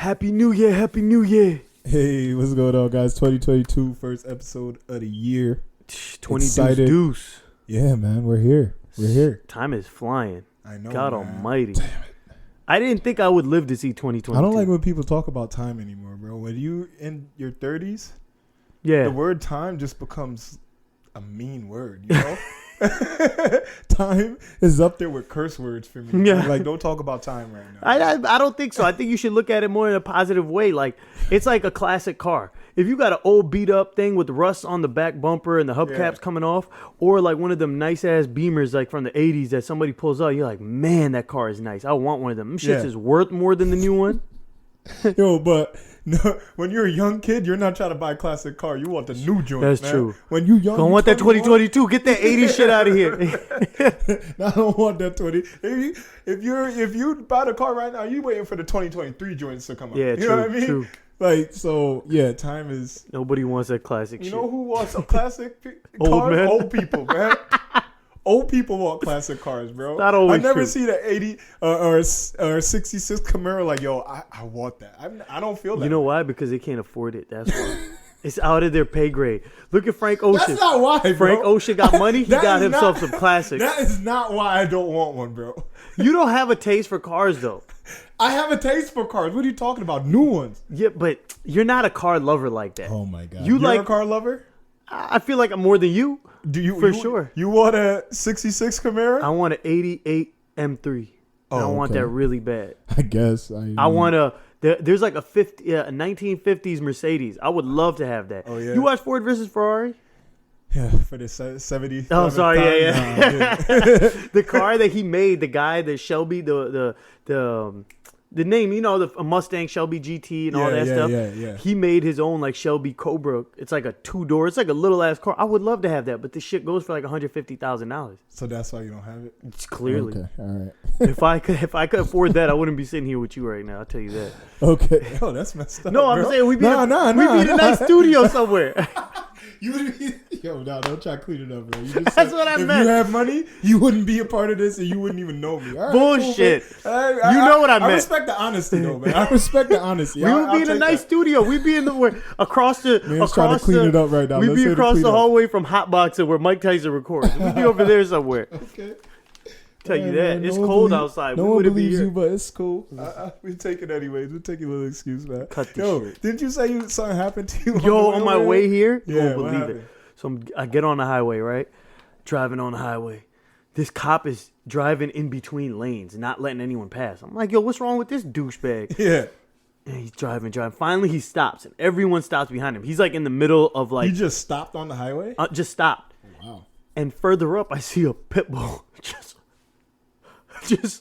Happy New Year, Happy New Year. Hey, what's going on, guys? 2022, first episode of the year. 20 deuce. Yeah, man, we're here. We're here. Time is flying. I know, God man. almighty. Damn it. I didn't think I would live to see 2022. I don't like when people talk about time anymore, bro. When you in your 30s, Yeah. the word time just becomes a mean word, you know? Time is up there with curse words for me. Yeah. Like, don't talk about time right now. I don't think so. I think you should look at it more in a positive way. Like, it's like a classic car. If you got an old beat up thing with rust on the back bumper and the hubcaps coming off, or like one of them nice ass Beamers like from the 80s that somebody pulls out, you're like, man, that car is nice. I want one of them. Them shits is worth more than the new one. Yo, but no, when you're a young kid, you're not trying to buy a classic car. You want the new joint. That's man. true. When you young, Don't want that 2022. Get that 80s shit out of here. No, I don't want that 20. If you buy the car right now, you waiting for the 2023 joints to come out. Yeah, you true, know what I mean? true. Like, so yeah, time is. Nobody wants that classic shit. You know who wants a classic Old cars? man. Old people, man. Old people want classic cars, bro. Not always I never true. see the 80 or 66 Camaro like, yo, I want that. I don't feel that. You know why? Because they can't afford it. That's why. It's out of their pay grade. Look at Frank Ocean. That's not why, bro. Frank Ocean got money. He That got is himself not- some classics. That is not why I don't want one, bro. You don't have a taste for cars, though. I have a taste for cars. What are you talking about? New ones. Yeah, but you're not a car lover like that. Oh my god. You You're like a car lover? I feel like I'm more than you. Do you For sure. You want a 66 Camaro? I want an 88 M3. Oh, I want okay. that really bad. I guess. I want there's like a 1950s Mercedes. I would love to have that. Oh, yeah? You watch Ford versus Ferrari? Yeah, for the 70. Oh, sorry, yeah. Nah, The car that he made, the guy, the Shelby, the name, you know, the Mustang Shelby GT and all that stuff. Yeah. He made his own like Shelby Cobra. It's like a 2-door. It's like a little ass car. I would love to have that, but this shit goes for like $150,000. So that's why you don't have it? It's clearly. Okay, all right. If I could afford that, I wouldn't be sitting here with you right now. I'll tell you that. Okay. Oh, that's messed up. No, I'm bro. saying we be in a nah. nice studio somewhere. You would be, yo, no, don't try to clean it up, bro. You just That's said what I if meant. you have money, you wouldn't be a part of this and you wouldn't even know me. All right, Bullshit. Cool, man. You know what I meant. I respect the honesty, though, man. I respect the honesty. We would be in a nice studio. We'd be in across the Man's trying to clean it up right now. We'd Let's be hear across clean the up. hallway from Hotboxer where Mike Tyson records. We'd be over there somewhere. Okay. Tell you Yeah, that. man, It's no one cold believe- outside. No We one wouldn't be believes here. you, but it's cool. We take it anyways. We take a little excuse, man. Cut this Yo, shit. didn't you say something happened to you? Yo, on my way here, you Yeah, won't what believe it. happened? So I get on the highway, right? Driving on the highway. This cop is driving in between lanes, not letting anyone pass. I'm like, yo, what's wrong with this douchebag? Yeah. And he's driving. Finally, he stops, and everyone stops behind him. He's like in the middle of like, You just stopped on the highway? just stopped. Wow. And further up, I see a pit bull just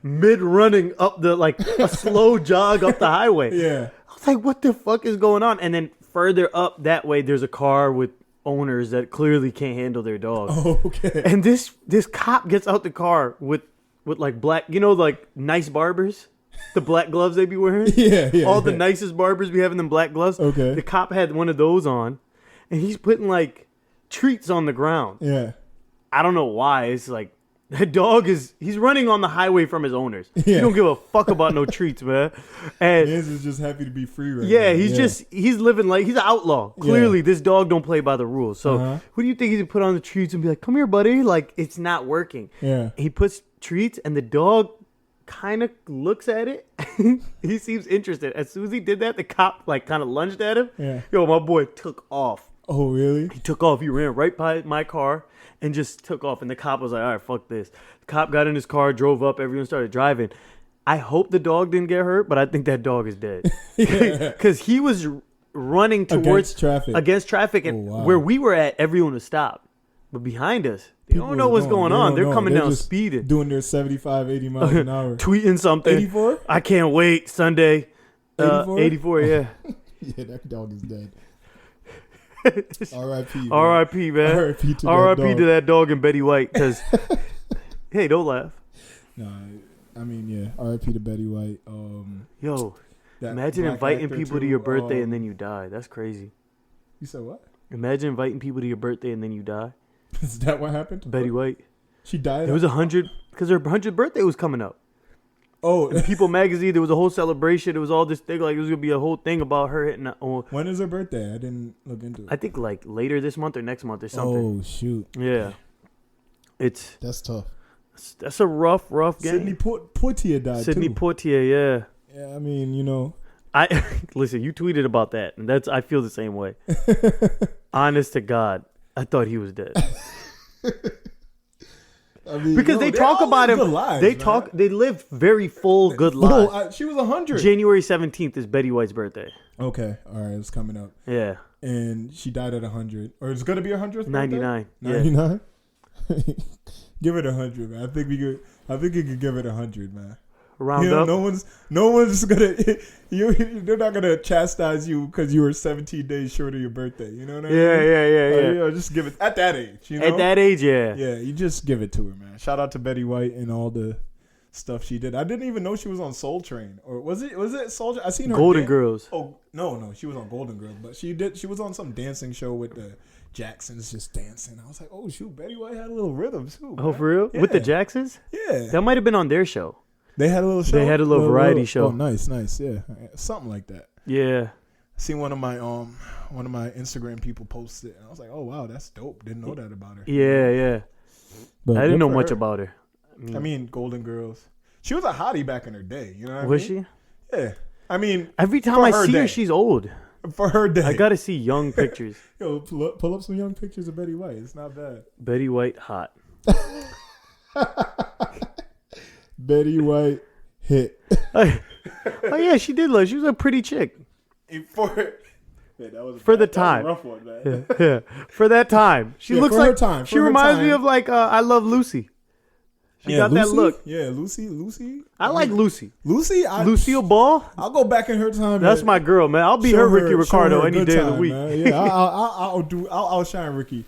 mid running up the like a slow jog up the highway. Yeah. I was like, what the fuck is going on? And then further up that way, there's a car with owners that clearly can't handle their dog. Oh, okay. And this cop gets out the car with like black, you know, like nice barbers, the black gloves they be wearing. Yeah. All the nicest barbers be having them black gloves. Okay. The cop had one of those on, and he's putting like treats on the ground. Yeah. I don't know why. It's like the dog he's running on the highway from his owners. He Yeah. don't give a fuck about no treats, man. And Mans is just happy to be free right now. yeah, he's living like he's an outlaw. Clearly, Yeah. this dog don't play by the rules. So Uh-huh. who do you think he's gonna put on the treats and be like, "Come here, buddy"? Like it's not working. Yeah. He puts treats, and the dog kind of looks at it. He seems interested. As soon as he did that, the cop like kind of lunged at him. Yeah. Yo, my boy took off. Oh, really? He took off. He ran right by my car and just took off. And the cop was like, all right, fuck this. The cop got in his car, drove up. Everyone started driving. I hope the dog didn't get hurt, but I think that dog is dead. Because he was running towards against traffic. And Oh, wow. where we were at, everyone was stopped. But behind us, they People don't know what's going on. They're coming down just speeding. Doing their 75, 80 miles an hour. Tweeting something. 84? I can't wait. Sunday. 84? 84, yeah. Yeah, that dog is dead. R.I.P. R.I.P. man. R.I.P. to R.I.P. that dog. to that dog and Betty White. Because, hey, don't laugh. No, I mean, yeah. R.I.P. to Betty White. Yo, That imagine black inviting actor people to too, your birthday and then you die. That's crazy. You said what? Imagine inviting people to your birthday and then you die. Is that what happened? Betty White. She died. It was 100 because her 100th birthday was coming up. Oh, In People magazine, there was a whole celebration. It was all this thing, like it was gonna be a whole thing about her hitting. When is her birthday? I didn't look into it. I think like later this month or next month or something. Oh shoot. Yeah, That's tough. that's a rough game. Sidney Poitier died Sidney too. Poitier, yeah. Yeah, I mean, you know. I listen. You tweeted about that, and I feel the same way. Honest to God, I thought he was dead. I mean, Because they talk about him. Lives, They live very full, good lives. She was 100. January 17th is Betty White's birthday. Okay, all right, it's coming up. Yeah, And she died at 100, or it's gonna be 100th. 99. 99. Give it 100, man. I think you could give it 100, man. Round up. No one's gonna. They're not gonna chastise you because you were 17 days short of your birthday. You know what I mean? Yeah. Just give it at that age. You know? At that age, yeah. Yeah, you just give it to her, man. Shout out to Betty White and all the stuff she did. I didn't even know she was on Soul Train, or was it Soul Train? I seen her Golden Girls. Oh no, she was on Golden Girls, but she was on some dancing show with the Jacksons just dancing. I was like, oh shoot, Betty White had a little rhythm too. Man. Oh, for real? Yeah. With the Jacksons? Yeah, That might have been on their show. they had a little show. They had a little variety show. Oh, nice, yeah, something like that. Yeah. I seen one of my Instagram people post it, and I was like, oh wow, that's dope. Didn't know that about her. Yeah. But I didn't know good for much her. about her. I mean, Golden Girls. She was a hottie back in her day. You know what I mean? Was she? Yeah. I mean, Every time for I her see her, day. she's old. For her day. I got to see young pictures. Yo, pull up some young pictures of Betty White. It's not bad. Betty White hot. Betty White hit. Oh, yeah, she did look. She was a pretty chick. That was For the that was time. a rough one, man. Yeah. For that time. She Yeah, looks for her like time, she for her reminds me time. of like I Love Lucy. She got that Lucy? look. Yeah, Lucy. I like Lucy. Lucille Ball. I'll go back in her time. That's my girl, man. I'll be her Ricky Ricardo any day of the week. Man. Yeah, I'll outshine Ricky.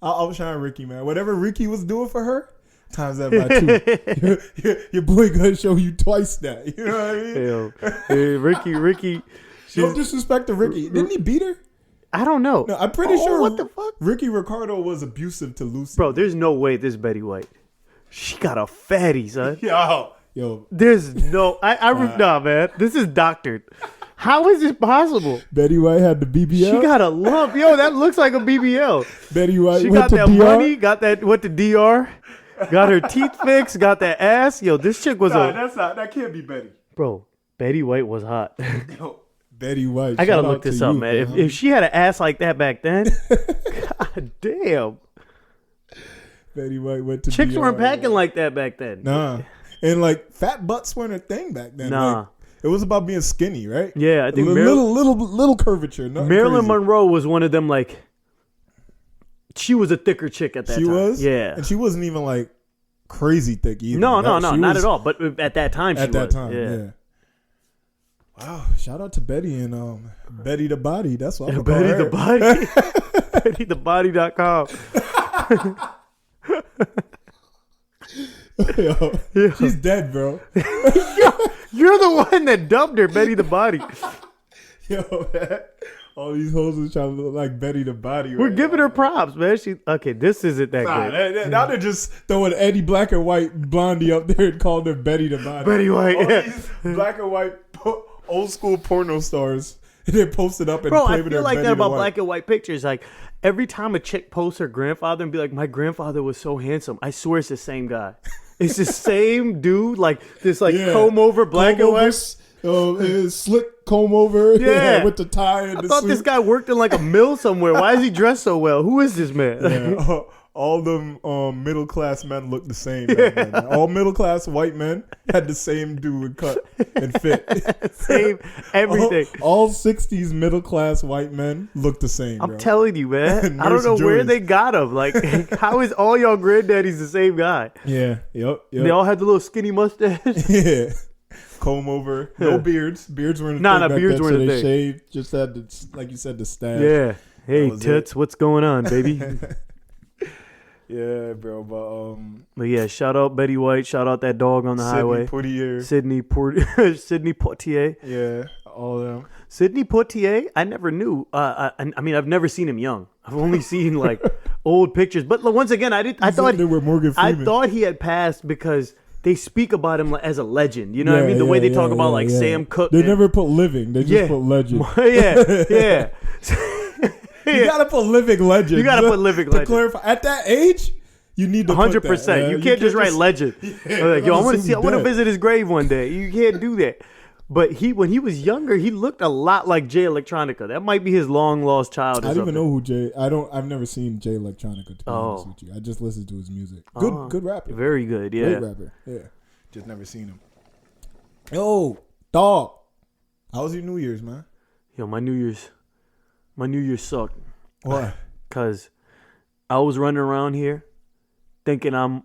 I'll outshine Ricky, man. Whatever Ricky was doing for her, times that by 2. your boy gonna show you twice that. You know what I mean? Yo, Ricky. No disrespect to Ricky. Didn't he beat her? I don't know. No, I'm pretty sure. What the fuck? Ricky Ricardo was abusive to Lucy. Bro, there's no way this Betty White. She got a fatty, son. Yo, There's no nah, man. This is doctored. How is this possible? Betty White had the BBL. She got a lump. Yo, that looks like a BBL. Betty White She went got to that DR. money, went to DR, got her teeth fixed, got that ass. Yo, this chick was that can't be Betty. Bro, Betty White was hot. Yo, Betty White. I gotta shout look out this to up, you, man. If she had an ass like that back then, god damn. Betty White went to Chicks DR, weren't packing man. like that back then. Nah. And like fat butts weren't a thing back then. Nah. Like, it was about being skinny, right? Yeah, I think little curvature. Marilyn crazy. Monroe was one of them, like, she was a thicker chick at that time. She was? Yeah. And she wasn't even like crazy thick either. No, She not was- at all. But at that time, she At that was. time, yeah. Wow. Shout out to Betty and Betty the Body. That's what I'm Betty the Body. BettyTheBody.com. Yo, she's dead, bro. You're the one that dubbed her Betty the Body. Yo, man. All these hoes are trying to look like Betty the Body. We're right giving now. her props, man. Okay, this isn't that good. Now they're just throwing Eddie Black and White Blondie up there and calling her Betty the Body. Betty White, All yeah. these black and white old school porno stars. And they post it up and Bro, I claiming feel her like Betty that the about White. black and white pictures. Like, every time a chick posts her grandfather and be like, my grandfather was so handsome, I swear it's the same guy. It's the same dude, like this, like comb over black and white. Slick comb over, Yeah. with the tie and I the thought suit. this guy worked in like a mill somewhere. Why is he dressed so well? Who is this man? Yeah, all them middle class men look the same. Back then. All middle class white men had the same do and cut and fit. Same everything. All 60s middle class white men look the same. I'm bro. telling you, man. I don't know Nurse where Joyce. they got him. Like, how is all y'all granddaddies the same guy? Yeah. Yep. They all had the little skinny mustache. Yeah. Comb over. No beards. Beards weren't a Nah, thing back beards then, weren't so a they thing. shaved. Just had the, like you said, the stash. Yeah. Hey, was toots, what's going on, baby? Yeah, bro. But But yeah, shout out Betty White. Shout out that dog on the highway. Poitier. Sidney Poitier. Yeah, all of them. Sidney Poitier, I never knew. I mean, I've never seen him young. I've only seen like old pictures. But once again, I He's thought up there with Morgan I Freeman. thought he had passed because they speak about him as a legend. You know what I mean? The way they talk about like Sam Cooke. They never put living. They just put legend. yeah. You gotta put living legend. You gotta put living legend. To clarify, at that age, you need to 100%. Put that, you can't just write legend. Like, yo, I want to visit his grave one day. You can't do that. But when he was younger, he looked a lot like Jay Electronica. That might be his long lost child. I don't even know who Jay. I've never seen Jay Electronica. To be honest with you, I just listened to his music. Good rapper. Very good. Yeah, great rapper. Yeah, just never seen him. Yo, dog, how was your New Year's, man? Yo, my New Year's sucked. Why? Cause I was running around here thinking I'm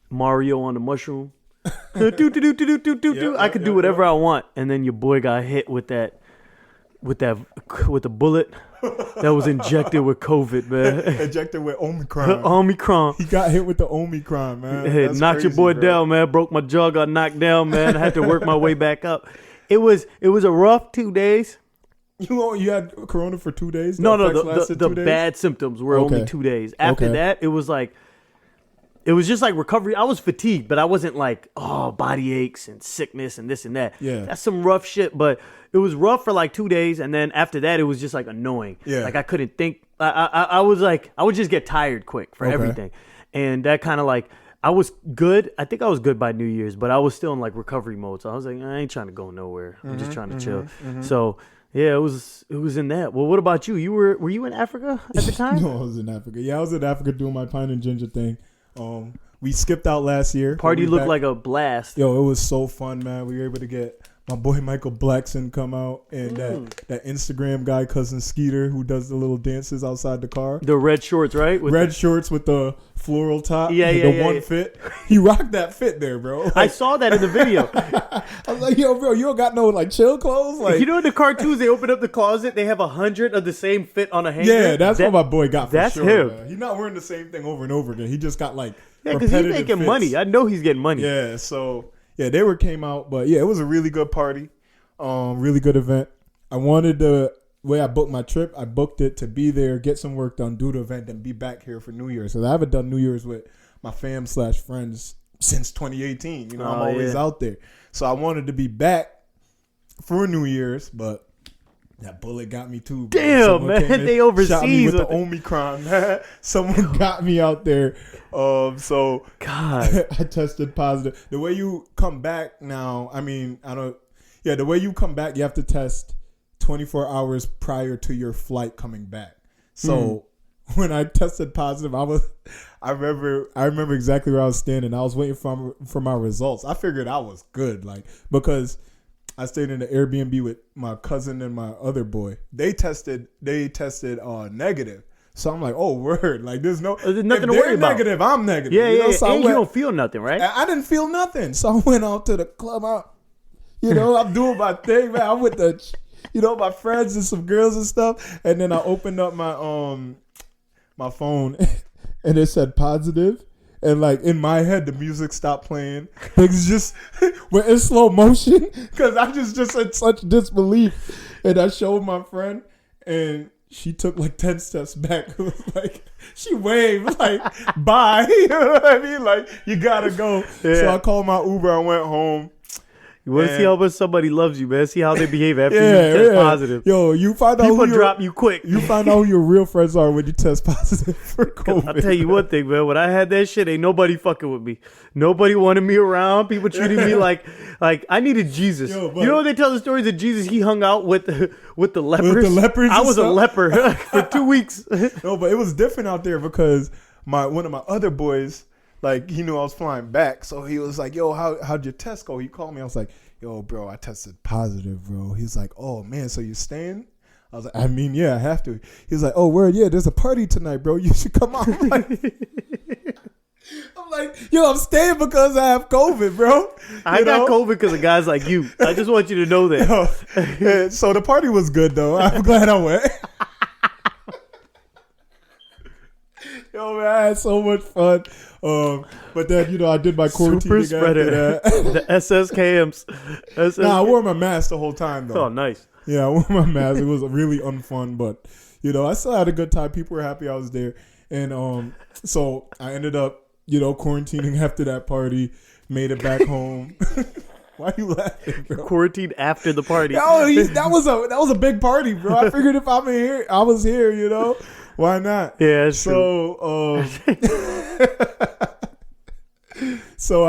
Mario on the mushroom. I could do whatever I want, and then your boy got hit with the bullet that was injected with COVID, man. Injected with Omicron. Omicron. He got hit with the Omicron, man. Knocked your boy down, man. Broke my jaw, got knocked down, man. I had to work my way back up. It was a rough 2 days. You had corona for 2 days? No, the bad symptoms were only 2 days. After that, it was just like recovery. I was fatigued, but I wasn't like, body aches and sickness and this and that. Yeah. That's some rough shit, but it was rough for like 2 days, and then after that, it was just like annoying. Yeah. Like I couldn't think. I was like, I would just get tired quick for everything. And that kind of like, I was good. I think I was good by New Year's, but I was still in like recovery mode. So I was like, I ain't trying to go nowhere. I'm just trying to chill. So yeah, it was in that. Well, what about you? Were you in Africa at the time? No, I was in Africa. Yeah, I was in Africa doing my PinexGinja thing. We skipped out last year. Party looked like a blast. Yo, it was so fun, man. We were able to get my boy Michael Blackson come out, and that Instagram guy, Cousin Skeeter, who does the little dances outside the car. The red shorts, right? Red shorts with the floral top. Yeah. Fit. He rocked that fit there, bro. Like, I saw that in the video. I was like, yo, bro, you don't got no like chill clothes? Like, you know in the cartoons, they open up the closet, they have 100 of the same fit on a hanger? Yeah, that's what my boy got for that's sure. Him. Man. He's not wearing the same thing over and over again. He just got like because he's making fits. money. I know he's getting money. Yeah, so they came out, but yeah, it was a really good party. Really good event. I wanted the way I booked my trip. I booked it to be there, get some work done, do the event, and be back here for New Year's. So I haven't done New Year's with my fam/friends since 2018. You know, I'm always out there. So I wanted to be back for New Year's, but that bullet got me too. Bro. Damn, man, they overseas shot me with the Omicron. Man. Someone got me out there. So God, I tested positive. The way you come back now, I mean, Yeah, the way you come back, you have to test 24 hours prior to your flight coming back. So when I tested positive, I remember exactly where I was standing. I was waiting for my results. I figured I was good, like, because I stayed in the Airbnb with my cousin and my other boy. They tested negative. So I'm like, oh, word. Like, there's nothing to worry about. Negative, I'm negative. Yeah. So and you don't feel nothing, right? I didn't feel nothing. So I went out to the club. I'm doing my thing, man. I'm with my friends and some girls and stuff. And then I opened up my phone and it said positive. And like in my head, the music stopped playing. Things just were in slow motion because I just in such disbelief. And I showed my friend, and she took like 10 steps back. It was like, she waved like, bye. You know what I mean? Like, you gotta go. Yeah. So I called my Uber. I went home. You want to see how much somebody loves you, man. See how they behave after you test positive. Yo, you find out people drop you quick. You find out who your real friends are when you test positive for COVID. I'll tell you one thing, man. When I had that shit, ain't nobody fucking with me. Nobody wanted me around. People treated me like I needed Jesus. Yo, you know when they tell the stories of Jesus? He hung out with the lepers. With the lepers, I was a leper for 2 weeks. No, but it was different out there because one of my other boys. Like, he knew I was flying back, so he was like, yo, how'd your test go? He called me. I was like, yo, bro, I tested positive, bro. He's like, oh, man, so you staying? I was like, I mean, yeah, I have to. He was like, oh, word, yeah, there's a party tonight, bro. You should come out. I'm like, yo, I'm staying because I have COVID, bro. I got COVID because of guys like you. I just want you to know that. Yeah, so the party was good, though. I'm glad I went. Yo, man, I had so much fun. But then, I did my quarantine Super spreader. The GCamz. Nah, I wore my mask the whole time, though. Oh, nice. Yeah, I wore my mask. It was really unfun, but, I still had a good time. People were happy I was there. And so I ended up quarantining after that party, made it back home. Why you laughing, bro? Quarantined after the party. That was a big party, bro. I figured if I'm here, I was here, Why not? Yeah, that's true. So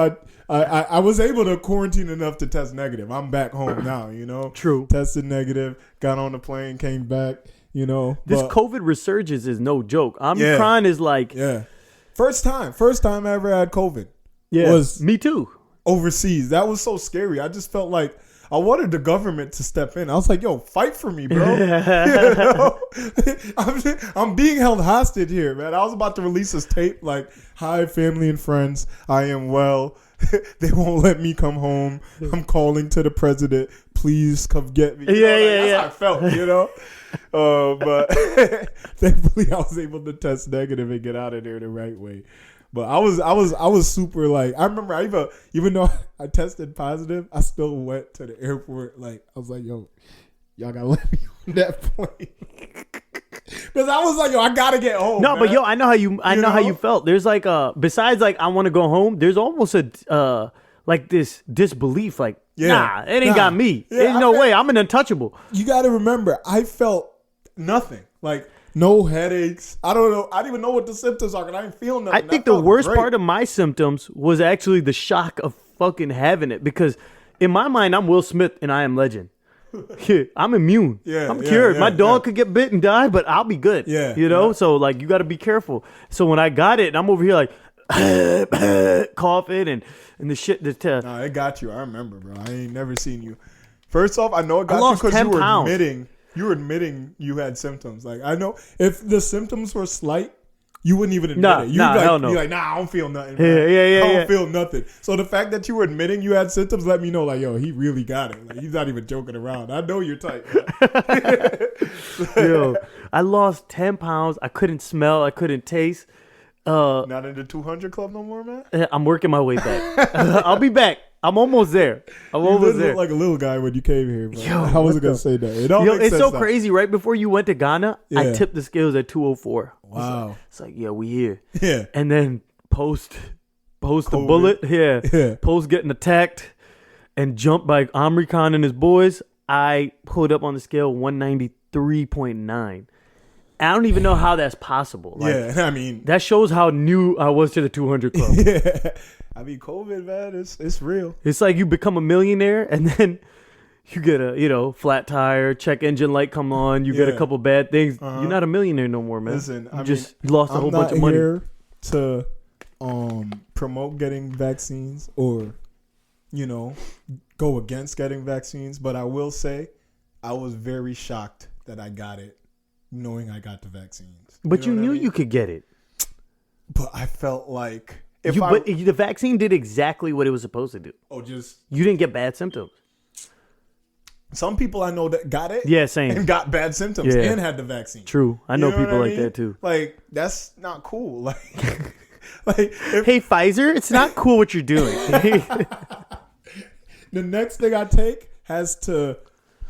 I was able to quarantine enough to test negative. I'm back home now, True. Tested negative, got on the plane, came back, This COVID resurgence is no joke. Omicron is like... Yeah. First time I ever had COVID. Yeah, was me too. Overseas. That was so scary. I just felt like I wanted the government to step in. I was like, yo, fight for me, bro. I'm being held hostage here, man. I was about to release this tape like, hi, family and friends. I am well. They won't let me come home. I'm calling to the president. Please come get me. That's how I felt, But thankfully I was able to test negative and get out of there the right way. But I was super like, I remember even though I tested positive, I still went to the airport. Like, I was like, yo, y'all gotta let me on that plane. Because I was like, yo, I gotta get home. No, man. but I know how you felt. There's like besides like I want to go home, there's almost a like this disbelief, like, nah, it ain't got me. Yeah, There's no way. I'm an untouchable. You gotta remember, I felt nothing. Like, no headaches. I don't know. I didn't even know what the symptoms are, because I didn't feel nothing. I think the worst part of my symptoms was actually the shock of fucking having it, because in my mind, I'm Will Smith and I Am Legend. I'm immune. I'm cured. My dog could get bit and die, but I'll be good. So like, you got to be careful. So when I got it, and I'm over here like coughing and the shit. Nah, it got you. I remember, bro. I ain't never seen you. First off, I know it got you lost because 10 you were pounds. admitting you had symptoms. Like, I know if the symptoms were slight, you wouldn't even admit it. You'd be like, nah, I don't feel nothing. Man. I don't feel nothing. So the fact that you were admitting you had symptoms let me know, like, yo, he really got it. Like, he's not even joking around. I know you're tight. Yo, I lost 10 pounds. I couldn't smell. I couldn't taste. Not in the 200 club no more, man? I'm working my way back. I'll be back. I'm almost there. I'm almost there. You look like a little guy when you came here, bro. I wasn't going to say that. It's so crazy. Right before you went to Ghana, I tipped the scales at 204. Wow. It's like, yeah, we here. Yeah. And then post the bullet. Yeah. Post getting attacked and jumped by Omicron and his boys. I pulled up on the scale 193.9. I don't even know how that's possible. Like, I mean, that shows how new I was to the 200 club. Yeah. I mean, COVID, man, it's real. It's like you become a millionaire and then you get a, flat tire, check engine light come on, you get a couple bad things. You're not a millionaire no more, man. Listen, you lost a whole bunch of money. I'm not here to promote getting vaccines or, go against getting vaccines, but I will say I was very shocked that I got it, knowing I got the vaccines. But you knew you could get it. But I felt like but the vaccine did exactly what it was supposed to do. You didn't get bad symptoms. Some people I know that got it. Yeah, same. And got bad symptoms and had the vaccine. True. I know people like that too. Like, that's not cool. Like, hey, Pfizer, it's not cool what you're doing. The next thing I take has to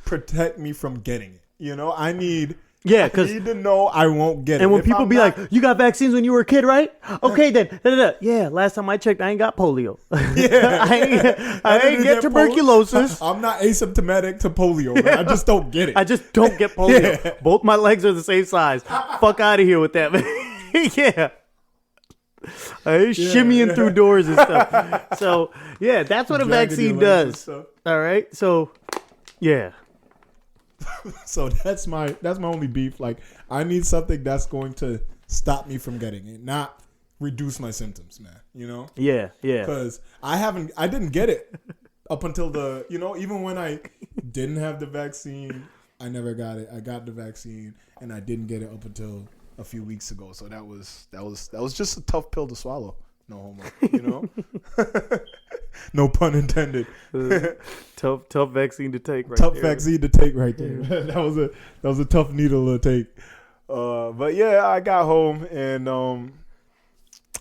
protect me from getting it. I need to know I won't get it. And when people be like, you got vaccines when you were a kid, right? Okay, then. Yeah, last time I checked, I ain't got polio. Yeah. I ain't get tuberculosis. I'm not asymptomatic to polio, man. I just don't get it. I just don't get polio. Yeah. Both my legs are the same size. Fuck out of here with that, man. Yeah. I ain't shimmying through doors and stuff. So, yeah, that's what a vaccine does. All right? So, yeah. So that's my only beef. Like, I need something that's going to stop me from getting it, not reduce my symptoms, man. Yeah. Because I didn't get it up until even when I didn't have the vaccine, I never got it. I got the vaccine and I didn't get it up until a few weeks ago. So that was just a tough pill to swallow. No homo, No pun intended. Tough vaccine to take right there. Tough vaccine to take right there. that was a tough needle to take. But yeah, I got home and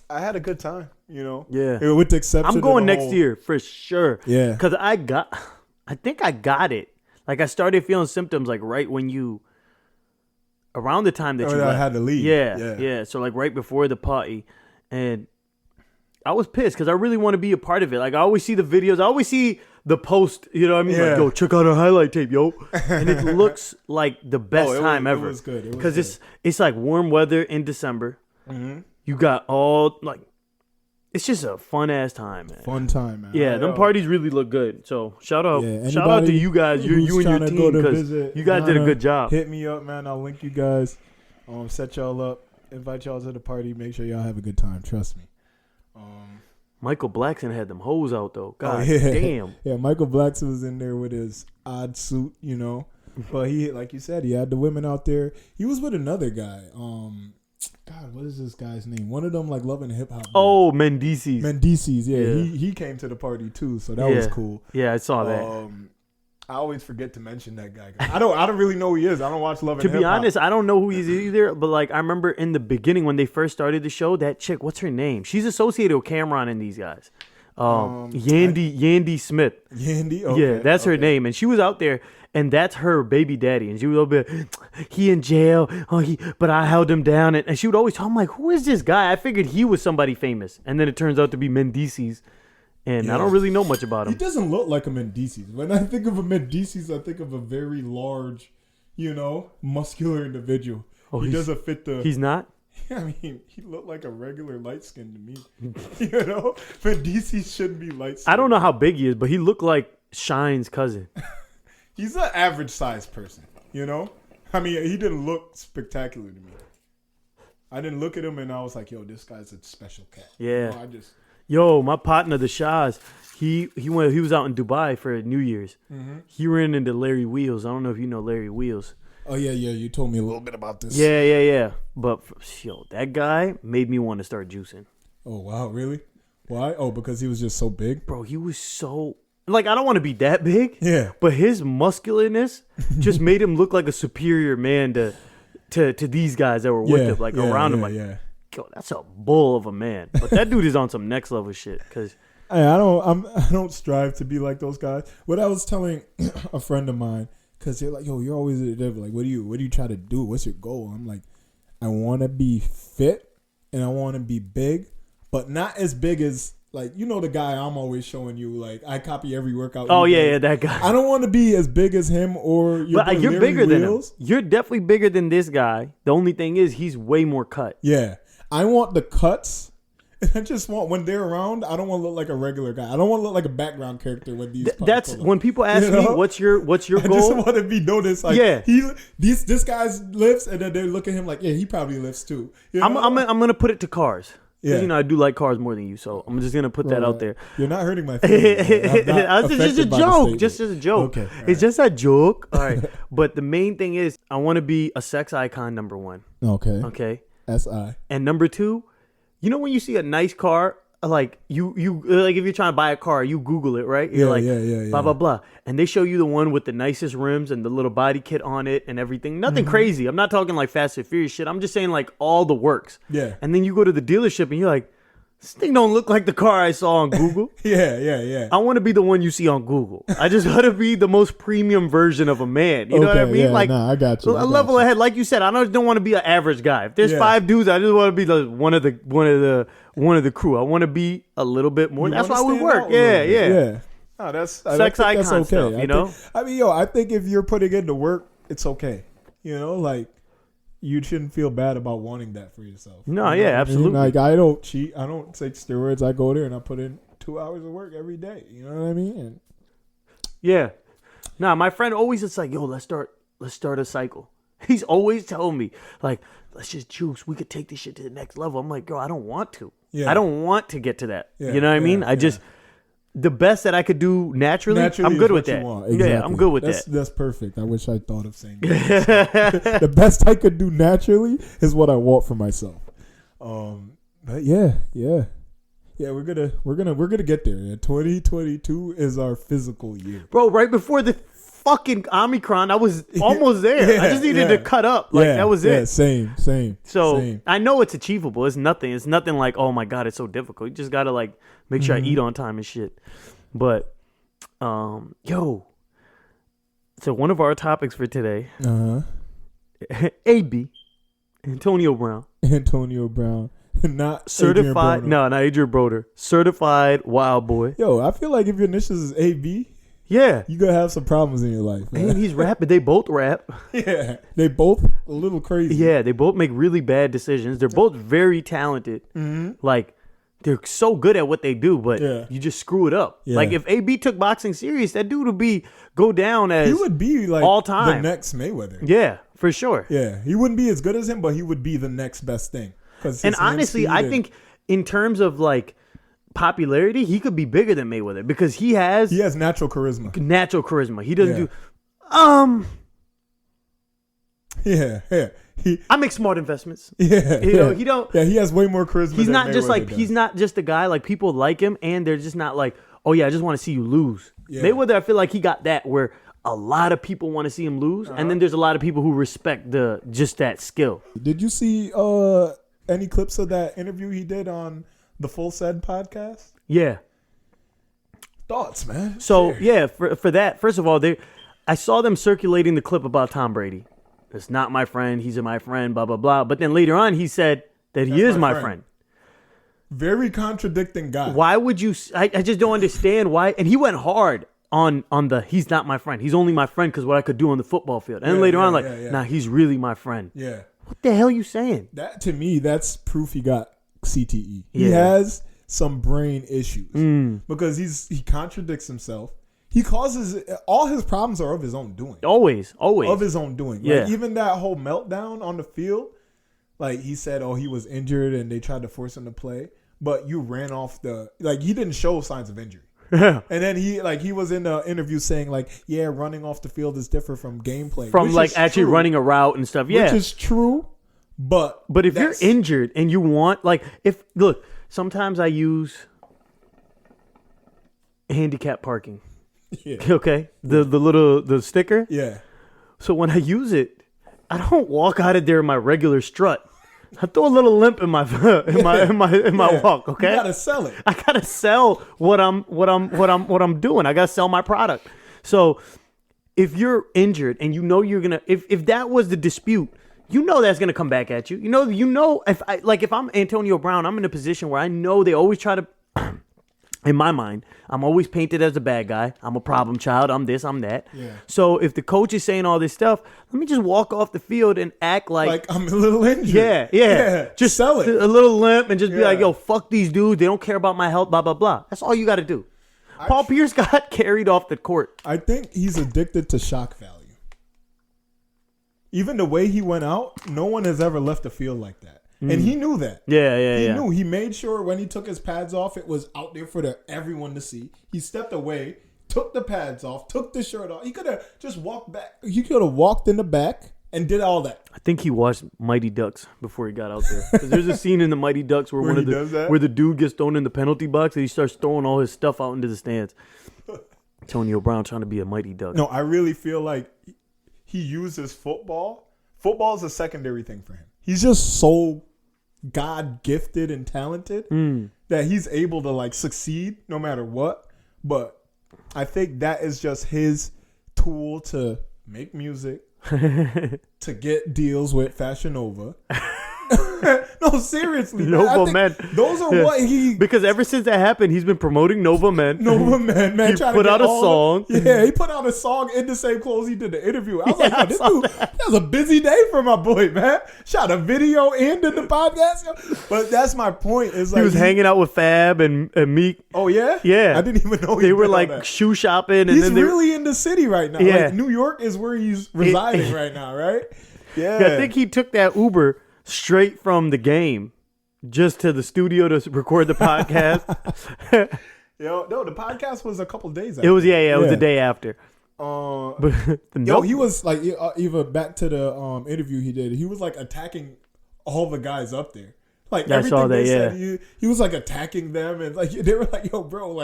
I had a good time, Yeah. With the exception I'm going next year for sure. Yeah. Because I think I got it. Like, I started feeling symptoms like right when around the time that you I had to leave. Yeah. So like right before the party. And I was pissed because I really want to be a part of it. Like I always see the videos, I always see the post. You know what I mean? Yeah. Like, yo, check out our highlight tape, yo, and it looks like the best time ever. It was good because it's like warm weather in December. Mm-hmm. You got all like. It's just a fun ass time, man. Fun time, man. Yeah, them parties really look good. So shout out to you guys, you and your trying to go team, to because visit you guys did a good job. Hit me up, man. I'll link you guys. Set y'all up. Invite y'all to the party. Make sure y'all have a good time. Trust me. Michael Blackson had them hoes out though. God yeah. damn. Yeah, Michael Blackson was in there with his odd suit, you know. But he, like you said, he had the women out there. He was with another guy. God, what is this guy's name? One of them like loving hip hop. Oh, Mendices. Yeah. He came to the party too, so that was cool. Yeah, I saw that. I always forget to mention that guy. I don't really know who he is. I don't watch Love and Hip Hop. To be honest, I don't know who he is either. But like, I remember in the beginning when they first started the show, that chick, what's her name? She's associated with Cameron and these guys. Yandy Smith. Yandy, okay. Yeah, that's her name, and she was out there, and that's her baby daddy, and she was a little bit, he in jail, but I held him down, and she would always tell him like, who is this guy? I figured he was somebody famous, and then it turns out to be Mendices. And I don't really know much about him. He doesn't look like a Mendices. When I think of a Mendices, I think of a very large, muscular individual. He doesn't fit the... He's not? I mean, he looked like a regular light skin to me. Mendices shouldn't be light skinned. I don't know how big he is, but he looked like Shine's cousin. He's an average sized person, I mean, he didn't look spectacular to me. I didn't look at him and I was like, yo, this guy's a special cat. Yeah. Yo, my partner, the Shahs, he was out in Dubai for New Year's. Mm-hmm. He ran into Larry Wheels. I don't know if you know Larry Wheels. Oh, yeah. You told me a little bit about this. Yeah. But, yo, that guy made me want to start juicing. Oh, wow. Really? Why? Oh, because he was just so big? Bro, he was so... Like, I don't want to be that big. Yeah. But his muscularness just made him look like a superior man to these guys that were with him, around him. Like, yo, that's a bull of a man. But that dude is on some next level shit. Cause I don't strive to be like those guys. What I was telling a friend of mine, because they're like, yo, you're always at the devil. Like, what do you try to do? What's your goal? I'm like, I want to be fit and I want to be big, but not as big as, like, the guy I'm always showing you. Like, I copy every workout. Oh, yeah, that guy. I don't want to be as big as him or But you're bigger than him. You're definitely bigger than this guy. The only thing is he's way more cut. Yeah. I want the cuts. I just want, when they're around, I don't want to look like a regular guy. I don't want to look like a background character when these. That's when people ask me, "What's your goal?" I just want to be noticed. Like, this guy lifts, and then they look at him like, yeah, he probably lifts too. I'm gonna put it to cars. Yeah. I do like cars more than you, so I'm just gonna put that out there. You're not hurting my feelings. It's just a joke. Just as a joke. Okay, it's just a joke. All right. But the main thing is, I want to be a sex icon. Number one. Okay. SI. And number two, when you see a nice car, like you like if you're trying to buy a car, you Google it, right? You're blah blah blah, and they show you the one with the nicest rims and the little body kit on it and everything. Nothing crazy. I'm not talking like Fast and Furious shit. I'm just saying like all the works. Yeah. And then you go to the dealership and you're like, this thing don't look like the car I saw on Google. Yeah. I want to be the one you see on Google. I just want to be the most premium version of a man. You know what I mean? Yeah, like, I got you. A level ahead. Like you said, I don't want to be an average guy. If there's 5 dudes, I just want to be one of the crew. I want to be a little bit more. That's why we work. Yeah. Oh, that's sex icon okay. stuff. I think if you're putting in the work, it's okay. Like. You shouldn't feel bad about wanting that for yourself. No, absolutely. Like, I don't cheat. I don't take steroids. I go there and I put in 2 hours of work every day. You know what I mean? Yeah. Nah, my friend always is like, yo, let's start a cycle. He's always telling me, like, let's just juice. We could take this shit to the next level. I'm like, girl, I don't want to. Yeah. I don't want to get to that. Yeah, you know what I mean? I just... The best that I could do naturally I'm good with that. Exactly. Yeah, I'm good with that. That's perfect. I wish I thought of saying that. The best I could do naturally is what I want for myself. But yeah. We're gonna get there. 2022 is our physical year, bro. Right before the fucking Omicron, I was almost there. I just needed to cut up. Like that was it. Same. So I know it's achievable. It's nothing like, oh my god, it's so difficult. You just gotta like make sure I eat on time and shit. But so one of our topics for today, AB Antonio Brown. Not certified. Adrian Broner. No, not Adrian Broder. Certified wild boy. Yo, I feel like if your initials is AB, Yeah. you gonna have some problems in your life, man. And he's rapping. They both rap. Yeah, they both a little crazy. Yeah, they both make really bad decisions. They're both very talented. Like, they're so good at what they do, but you just screw it up. Yeah. Like, if AB took boxing serious, that dude would go down as He would be like all time. the next Mayweather. Yeah, for sure. Yeah, he wouldn't be as good as him, but he would be the next best thing. And honestly, I think in terms of like popularity, he could be bigger than Mayweather because he has natural charisma. He doesn't do. I make smart investments. Yeah, you know, he don't. Yeah, he has way more charisma. He's than not just Mayweather like does. he's not just a guy like people like him, and they're just not like, oh yeah, I just want to see you lose. Yeah. Mayweather, I feel like he got that where a lot of people want to see him lose, and then there's a lot of people who respect just that skill. Did you see any clips of that interview he did on the Full Said podcast? Yeah. Thoughts, man. So yeah, for that, first of all, I saw them circulating the clip about Tom Brady. It's not my friend. He's my friend. Blah blah blah. But then later on, he said that he is my friend. Very contradicting guy. Why would you? I just don't understand why. And he went hard on the he's not my friend. He's only my friend because what I could do on the football field. And then later on, nah, he's really my friend. Yeah. What the hell are you saying? That to me, that's proof he got CTE. Yeah. He has some brain issues because he contradicts himself. He causes all his problems are of his own doing. Always. Of his own doing. Yeah. Like, even that whole meltdown on the field, like he said, he was injured and they tried to force him to play, but you ran off he didn't show signs of injury. Yeah. And then he was in the interview saying running off the field is different from gameplay. From like actually running a route and stuff. Yeah. Which is true, but if you're injured and you want sometimes I use handicap parking. Yeah. Okay. The sticker. Yeah. So when I use it, I don't walk out of there in my regular strut. I throw a little limp in my walk. Okay. You gotta sell it. I gotta sell what I'm doing. I gotta sell my product. So if you're injured and you know you're gonna, if that was the dispute, you know that's gonna come back at you. You know if I'm Antonio Brown, I'm in a position where I know they always try to. In my mind, I'm always painted as a bad guy. I'm a problem child. I'm this, I'm that. Yeah. So if the coach is saying all this stuff, let me just walk off the field and act like I'm a little injured. Yeah. Just sell it. A little limp and just be like, yo, fuck these dudes. They don't care about my health, blah, blah, blah. That's all you got to do. Paul Pierce got carried off the court. I think he's addicted to shock value. Even the way he went out, no one has ever left the field like that. And he knew that. He knew. He made sure when he took his pads off, it was out there for everyone to see. He stepped away, took the pads off, took the shirt off. He could have just walked back. He could have walked in the back and did all that. I think he watched Mighty Ducks before he got out there. 'Cause there's a scene in the Mighty Ducks where where the dude gets thrown in the penalty box and he starts throwing all his stuff out into the stands. Antonio Brown trying to be a Mighty Duck. No, I really feel like he uses football. Football is a secondary thing for him. He's just so God gifted and talented that he's able to succeed no matter what. But I think that is just his tool to make music, to get deals with Fashion Nova. No, seriously. Nova Men. Those are what he... Because ever since that happened, he's been promoting Nova Men. Nova Men, man. He put out a song. He put out a song in the same clothes he did the interview. I was like, this dude, that was a busy day for my boy, man. Shot a video and did the podcast. But that's my point. Is he was hanging out with Fab and Meek. Oh, yeah? Yeah. I didn't even know they were shoe shopping. And he's really in the city right now. Yeah. New York is where he's residing right now, right? Yeah. I think he took that Uber straight from the game just to the studio to record the podcast. No, the podcast was a couple days after. It was it was the day after. He was even back to the interview he did. He was attacking all the guys up there. Everything they said, he was attacking them, and they were like, "Yo, bro,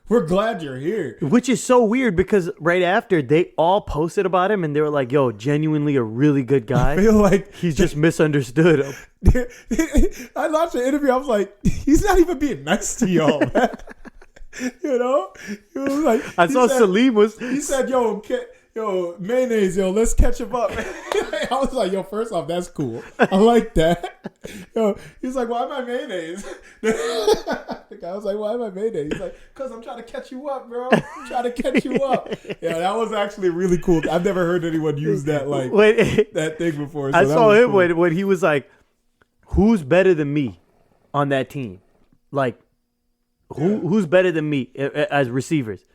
we're glad you're here." Which is so weird because right after they all posted about him and they were like, yo, genuinely a really good guy. I feel like he's just misunderstood. I watched the interview. I was like, he's not even being nice to y'all, man. You know? He was I saw Salim was... He said, yo, yo, mayonnaise, yo, let's catch him up. I was like, yo, first off, that's cool. I like that. Yo, he's like, why am I mayonnaise? The guy was like, why am I mayonnaise? He's like, because I'm trying to catch you up, bro. I'm trying to catch you up. Yeah, that was actually really cool. I've never heard anyone use that that thing before. So I saw him cool. when he was like, who's better than me on that team? Like, who's better than me as receivers?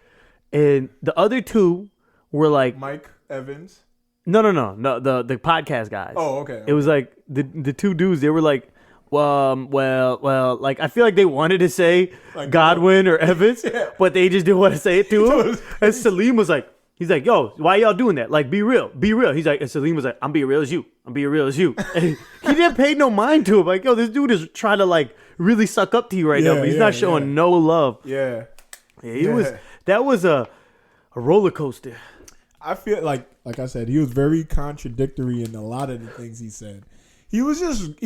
And the other two were like Mike Evans. No, the podcast guys. Oh, okay. It was like the two dudes. They were like, well, like I feel like they wanted to say like Godwin or Evans, yeah. But they just didn't want to say it to him. And Salim was like, he's like, yo, why y'all doing that? Like, be real. He's like, and Salim was like, I'm being real as you. And he didn't pay no mind to him. Like, yo, this dude is trying to like really suck up to you right now, but he's not showing no love. Yeah. That was a roller coaster. I feel like I said, he was very contradictory in a lot of the things he said. He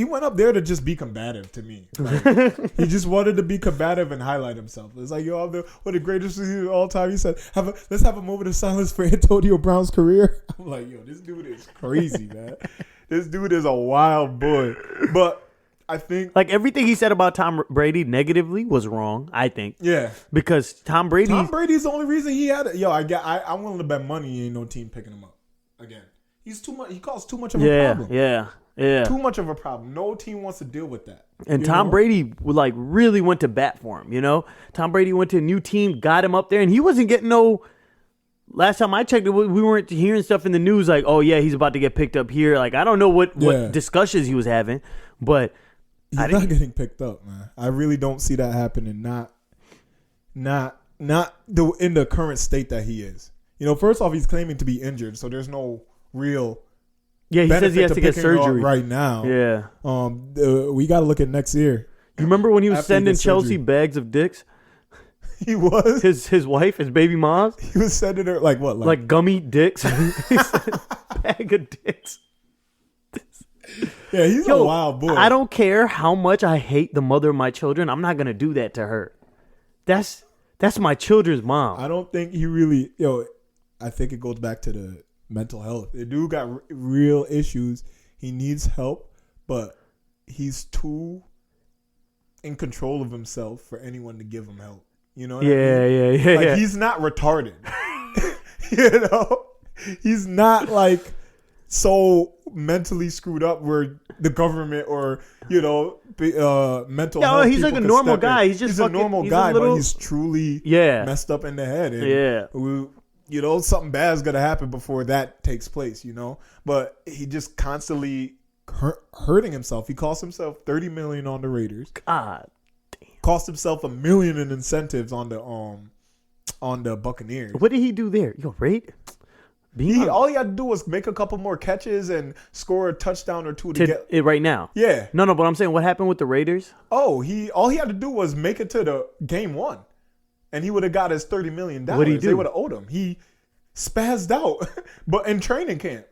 went up there to just be combative to me. Like, he just wanted to be combative and highlight himself. It's like, yo, I'm one of the greatest receivers of all time. He said, let's have a moment of silence for Antonio Brown's career. I'm like, yo, this dude is crazy, man. This dude is a wild boy. But I think like everything he said about Tom Brady negatively was wrong. I think, yeah, because Tom Brady's the only reason he had it. Yo, I'm willing to bet money ain't no team picking him up again. He's too much. He caused too much of a problem. Yeah. Too much of a problem. No team wants to deal with that. And Tom Brady like really went to bat for him. You know, Tom Brady went to a new team, got him up there, and he wasn't getting no. Last time I checked, we weren't hearing stuff in the news like, oh yeah, he's about to get picked up here. Like I don't know what discussions he was having, but. He's not getting picked up, man. I really don't see that happening. Not in the current state that he is. You know, first off, he's claiming to be injured, so there's no real. Yeah, he says he has to get surgery right now. Yeah. We got to look at next year. You remember when he was sending Chelsea bags of dicks? He was his wife, his baby mom. He was sending her like what? Like gummy dicks. Bag of dicks. Yeah, he's a wild boy. I don't care how much I hate the mother of my children. I'm not gonna do that to her. That's my children's mom. I don't think he really. I think it goes back to the mental health. The dude got real issues. He needs help, but he's too in control of himself for anyone to give him help. You know what I mean? Yeah. Like, he's not retarded. You know? He's not like so mentally screwed up where the government or, mental health. He's like a normal guy. He's a normal guy, but he's truly messed up in the head. And something bad is going to happen before that takes place, But he just constantly hurting himself. He cost himself $30 million on the Raiders. God damn. Cost himself $1 million in incentives on the Buccaneers. What did he do there? Raid? All he had to do was make a couple more catches and score a touchdown or two to get it right now. Yeah. No, but I'm saying what happened with the Raiders? Oh, all he had to do was make it to the game one, and he would have got his $30 million. What did he do? They would have owed him. He spazzed out, but in training camp.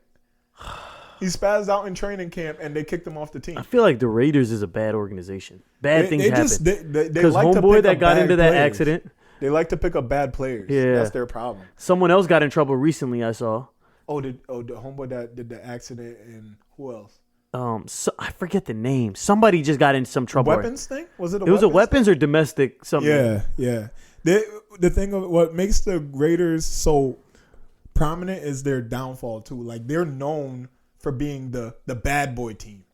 He spazzed out in training camp, and they kicked him off the team. I feel like the Raiders is a bad organization. Bad things happen. Because like homeboy that got into that accident. They like to pick up bad players. Yeah. That's their problem. Someone else got in trouble recently, I saw. The homeboy that did the accident, and who else? I forget the name. Somebody just got in some trouble. Weapons thing? Was it? It was a weapons or domestic something. Yeah. The thing of what makes the Raiders so prominent is their downfall too. Like they're known for being the bad boy team,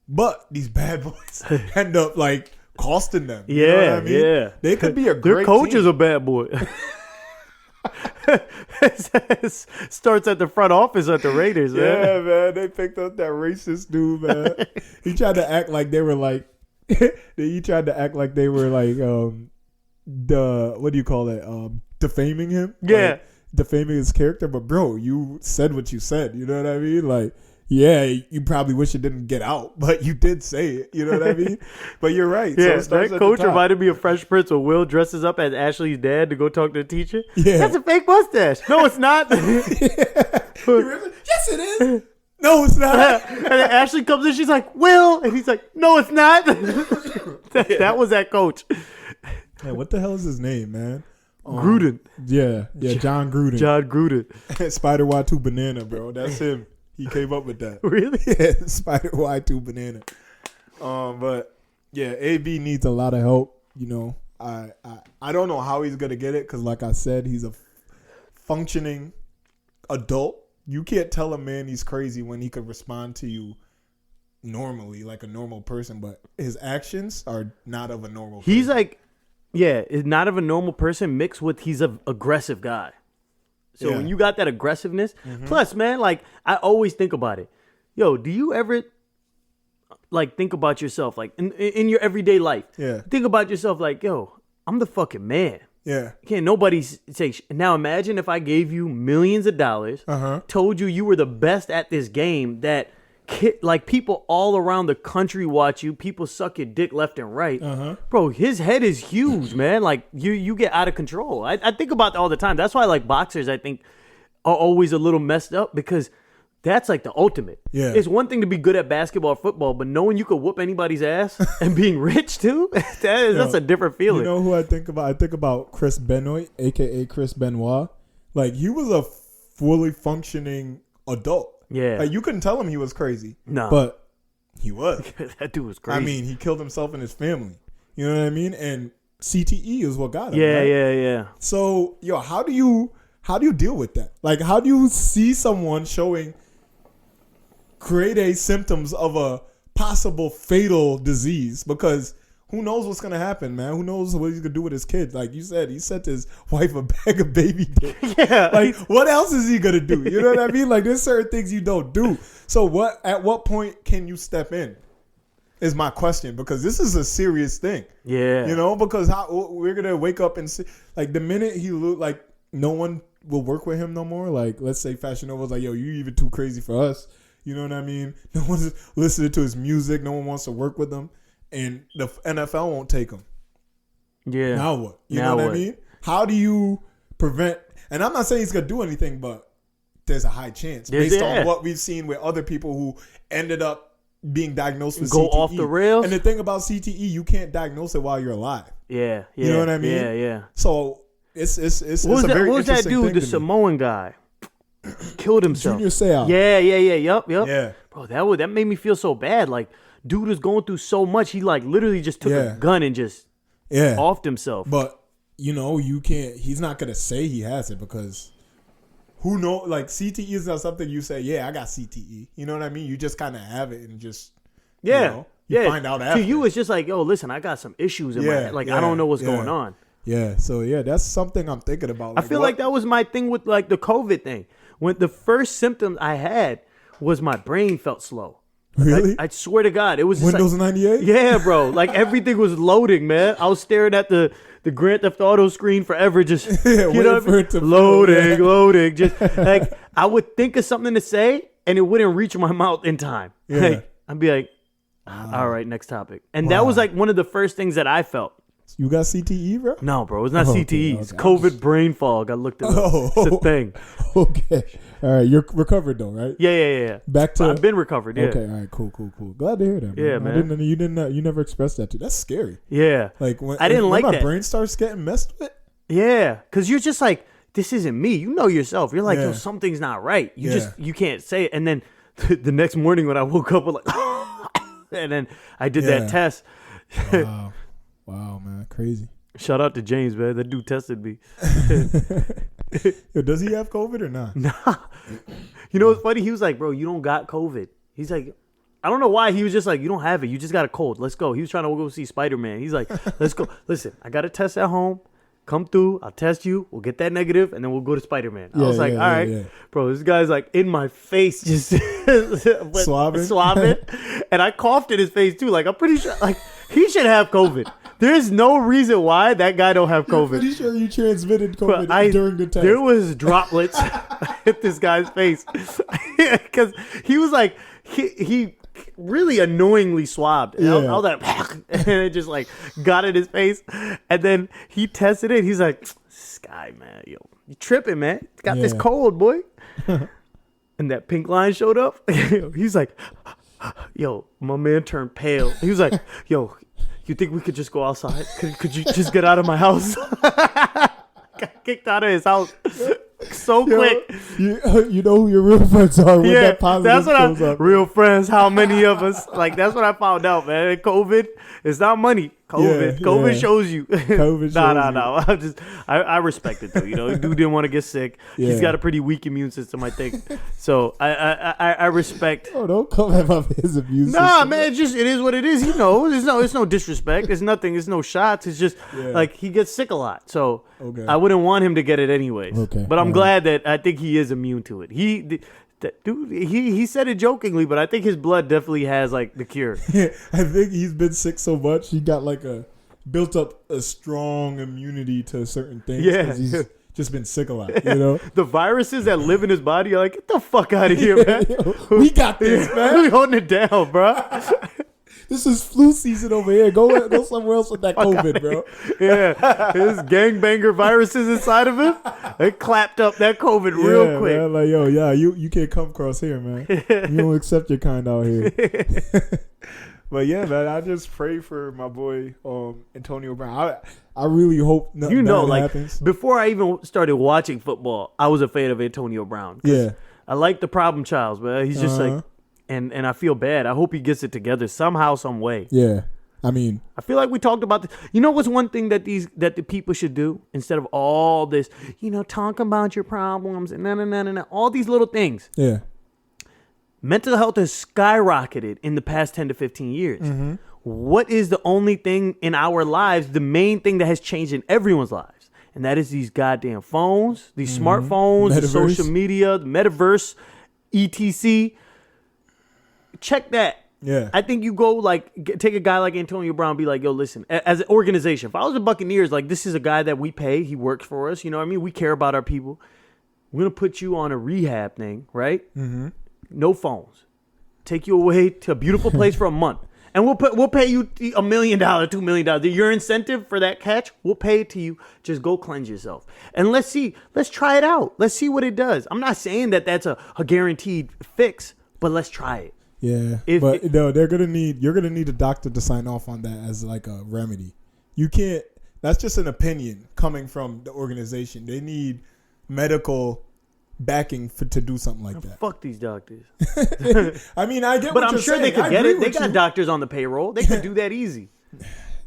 but these bad boys end up like costing them. You know what I mean? Yeah. They could be a great Their coach team. is a bad boy. Starts at the front office at the Raiders, man. Yeah, man. They picked up that racist dude, man. He tried to act like they were like what do you call it? Defaming him? Yeah. Like, defaming his character, but bro, you said what you said. You know what I mean? Like, yeah, you probably wish it didn't get out, but you did say it. You know what I mean? But you're right. Yeah, so that coach reminded me of Fresh Prince when Will dresses up as Ashley's dad to go talk to the teacher. Yeah. That's a fake mustache. No, it's not. Yes, it is. No, it's not. And then Ashley comes in, she's like, Will. And he's like, no, it's not. That was that coach. Man, what the hell is his name, man? Gruden. Yeah, John Gruden. John Gruden. Spider Y2 Banana, bro. That's him. He came up with that. Really? Yeah, Spider Y2 Banana. But yeah, AB needs a lot of help. You know, I don't know how he's gonna get it because, like I said, he's a functioning adult. You can't tell a man he's crazy when he could respond to you normally, like a normal person, but his actions are not of a normal person. He's like, yeah, is not of a normal person mixed with he's an aggressive guy. So when you got that aggressiveness, plus, man, like, I always think about it. Yo, do you ever, like, think about yourself, like, in your everyday life? Yeah. Think about yourself like, yo, I'm the fucking man. Yeah. Can't nobody say, now imagine if I gave you millions of dollars, told you were the best at this game, that, like, people all around the country watch you, people suck your dick left and right. Bro, his head is huge, man. Like, you get out of control. I think about that all the time. That's why, like, boxers, I think, are always a little messed up, because that's like the ultimate. Yeah. It's one thing to be good at basketball or football, but knowing you could whoop anybody's ass and being rich too, that's a different feeling. You know who I think about? I think about Chris Benoit, a.k.a. Chris Benoit. Like, he was a fully functioning adult. Yeah. Like, you couldn't tell him he was crazy. No. But he was. That dude was crazy. I mean, he killed himself and his family. You know what I mean? And CTE is what got him. Yeah, right? yeah. So, yo, how do you deal with that? Like, how do you see someone showing grade A symptoms of a possible fatal disease? Because who knows what's going to happen, man? Who knows what he's going to do with his kids? Like you said, he sent his wife a bag of baby dick. Yeah. Like, what else is he going to do? You know what I mean? Like, there's certain things you don't do. So at what point can you step in? Is my question, because this is a serious thing. Yeah. You know, because we're going to wake up and see, like, the minute he like, no one will work with him no more. Like, let's say Fashion Nova's like, yo, you even too crazy for us. You know what I mean? No one's listening to his music. No one wants to work with him. And the NFL won't take him. Yeah. Now what? You know what I mean? How do you prevent? And I'm not saying he's going to do anything, but there's a high chance based on what we've seen with other people who ended up being diagnosed with CTE. Go off the rails. And the thing about CTE, you can't diagnose it while you're alive. Yeah. You know what I mean? Yeah. So it's a very what was that dude, the Samoan guy? Killed himself. Junior Seau. Yeah. Yup. Yeah. Bro, that made me feel so bad. Like, dude was going through so much. He, like, literally just took a gun and just offed himself. But, you know, you can't, he's not going to say he has it, because who knows? Like, CTE is not something you say, yeah, I got CTE. You know what I mean? You just kind of have it and just, you know, you find out after. To you, it's just like, yo, listen, I got some issues in my head. Like, I don't know what's going on. Yeah. So, yeah, that's something I'm thinking about. Like, I feel like that was my thing with, like, the COVID thing. When the first symptom I had was my brain felt slow. Really? I swear to God, it was just Windows like, 98? Yeah, bro. Like, everything was loading, man. I was staring at the Grand Theft Auto screen forever, just you know, for it to loading. Just like, I would think of something to say and it wouldn't reach my mouth in time. Yeah. Like, I'd be like, all right, next topic. And that was like one of the first things that I felt. You got CTE, bro? No, bro. It's not CTE. It's COVID brain fog. I looked it up. It's a thing. Okay. All right. You're recovered, though, right? Yeah. Back to... I've been recovered, yeah. Okay. All right. Cool. Glad to hear that, man. Yeah, man. You never expressed that to me. That's scary. Yeah. Like, when I didn't like my that. brain starts getting messed with. Yeah. Because you're just like, this isn't me. You know yourself. You're like, yo, something's not right. You can't say it. And then the next morning when I woke up, I'm like, and then I did that test. Wow, man. Crazy. Shout out to James, man. That dude tested me. Yo, does he have COVID or not? Nah. You know what's funny? He was like, bro, you don't got COVID. He's like, I don't know why. He was just like, you don't have it. You just got a cold. Let's go. He was trying to go see Spider-Man. He's like, let's go. Listen, I got a test at home. Come through. I'll test you. We'll get that negative, and then we'll go to Spider-Man. I was like, all right. Yeah. Bro, this guy's like in my face just swabbing. And I coughed in his face too. Like, I'm pretty sure like he should have COVID. There's no reason why that guy don't have COVID. I'm pretty sure you transmitted COVID during the test. There was droplets hit this guy's face. Because he was like, he really annoyingly swabbed. All that, and it just like got in his face. And then he tested it. He's like, this guy, man, yo, you tripping, man. Got this cold, boy. And that pink line showed up. He's like, yo, my man turned pale. He was like, yo, you think we could just go outside? Could you just get out of my house? got kicked out of his house so quick. You know who your real friends are when that positive shows up. Real friends, how many of us? Like, that's what I found out, man. COVID, it's not money. COVID shows you. COVID shows No. I respect it, though. You know, the dude didn't want to get sick. Yeah. He's got a pretty weak immune system, I think. So I respect. Oh, don't come at his immune system. Nah, man, it is what it is. You know, it's no disrespect. It's nothing. It's no shots. It's just like he gets sick a lot. So I wouldn't want him to get it anyways. Okay. But I'm glad that I think he is immune to it. He said it jokingly, but I think his blood definitely has like the cure. I think he's been sick so much he got like built up a strong immunity to certain things. Yeah, he's just been sick a lot. You know, the viruses that live in his body are like, get the fuck out of here, man. We got this, man. We holding it down, bro. This is flu season over here. Go somewhere else with that COVID, bro. Yeah, his gangbanger viruses inside of him. They clapped up that COVID real quick. Man, like, you can't come across here, man. You don't accept your kind out here. But yeah, man, I just pray for my boy Antonio Brown. I really hope nothing happens. Before I even started watching football, I was a fan of Antonio Brown. Yeah, I like the problem child, man. He's just like. And I feel bad. I hope he gets it together somehow, some way. Yeah. I mean, I feel like we talked about this. You know what's one thing that the people should do instead of all this, talking about your problems and all these little things. Yeah. Mental health has skyrocketed in the past 10 to 15 years. Mm-hmm. What is the only thing in our lives, the main thing that has changed in everyone's lives? And that is these goddamn phones, these smartphones, the social media, the metaverse, etc. Check that. Yeah. I think you go take a guy like Antonio Brown, be like, yo, listen, as an organization, if I was the Buccaneers, like, this is a guy that we pay, he works for us, you know what I mean? We care about our people. We're going to put you on a rehab thing, right? Mm-hmm. No phones. Take you away to a beautiful place for a month. And we'll pay you $1 million, $2 million. Your incentive for that catch, we'll pay it to you. Just go cleanse yourself. And let's try it out. Let's see what it does. I'm not saying that that's a guaranteed fix, but let's try it. Yeah, you're gonna need a doctor to sign off on that as like a remedy. You can't. That's just an opinion coming from the organization. They need medical backing to do something like that. Fuck these doctors. I mean, I get, but what I'm you're sure saying. they could get it. They got doctors on the payroll. They could do that easy.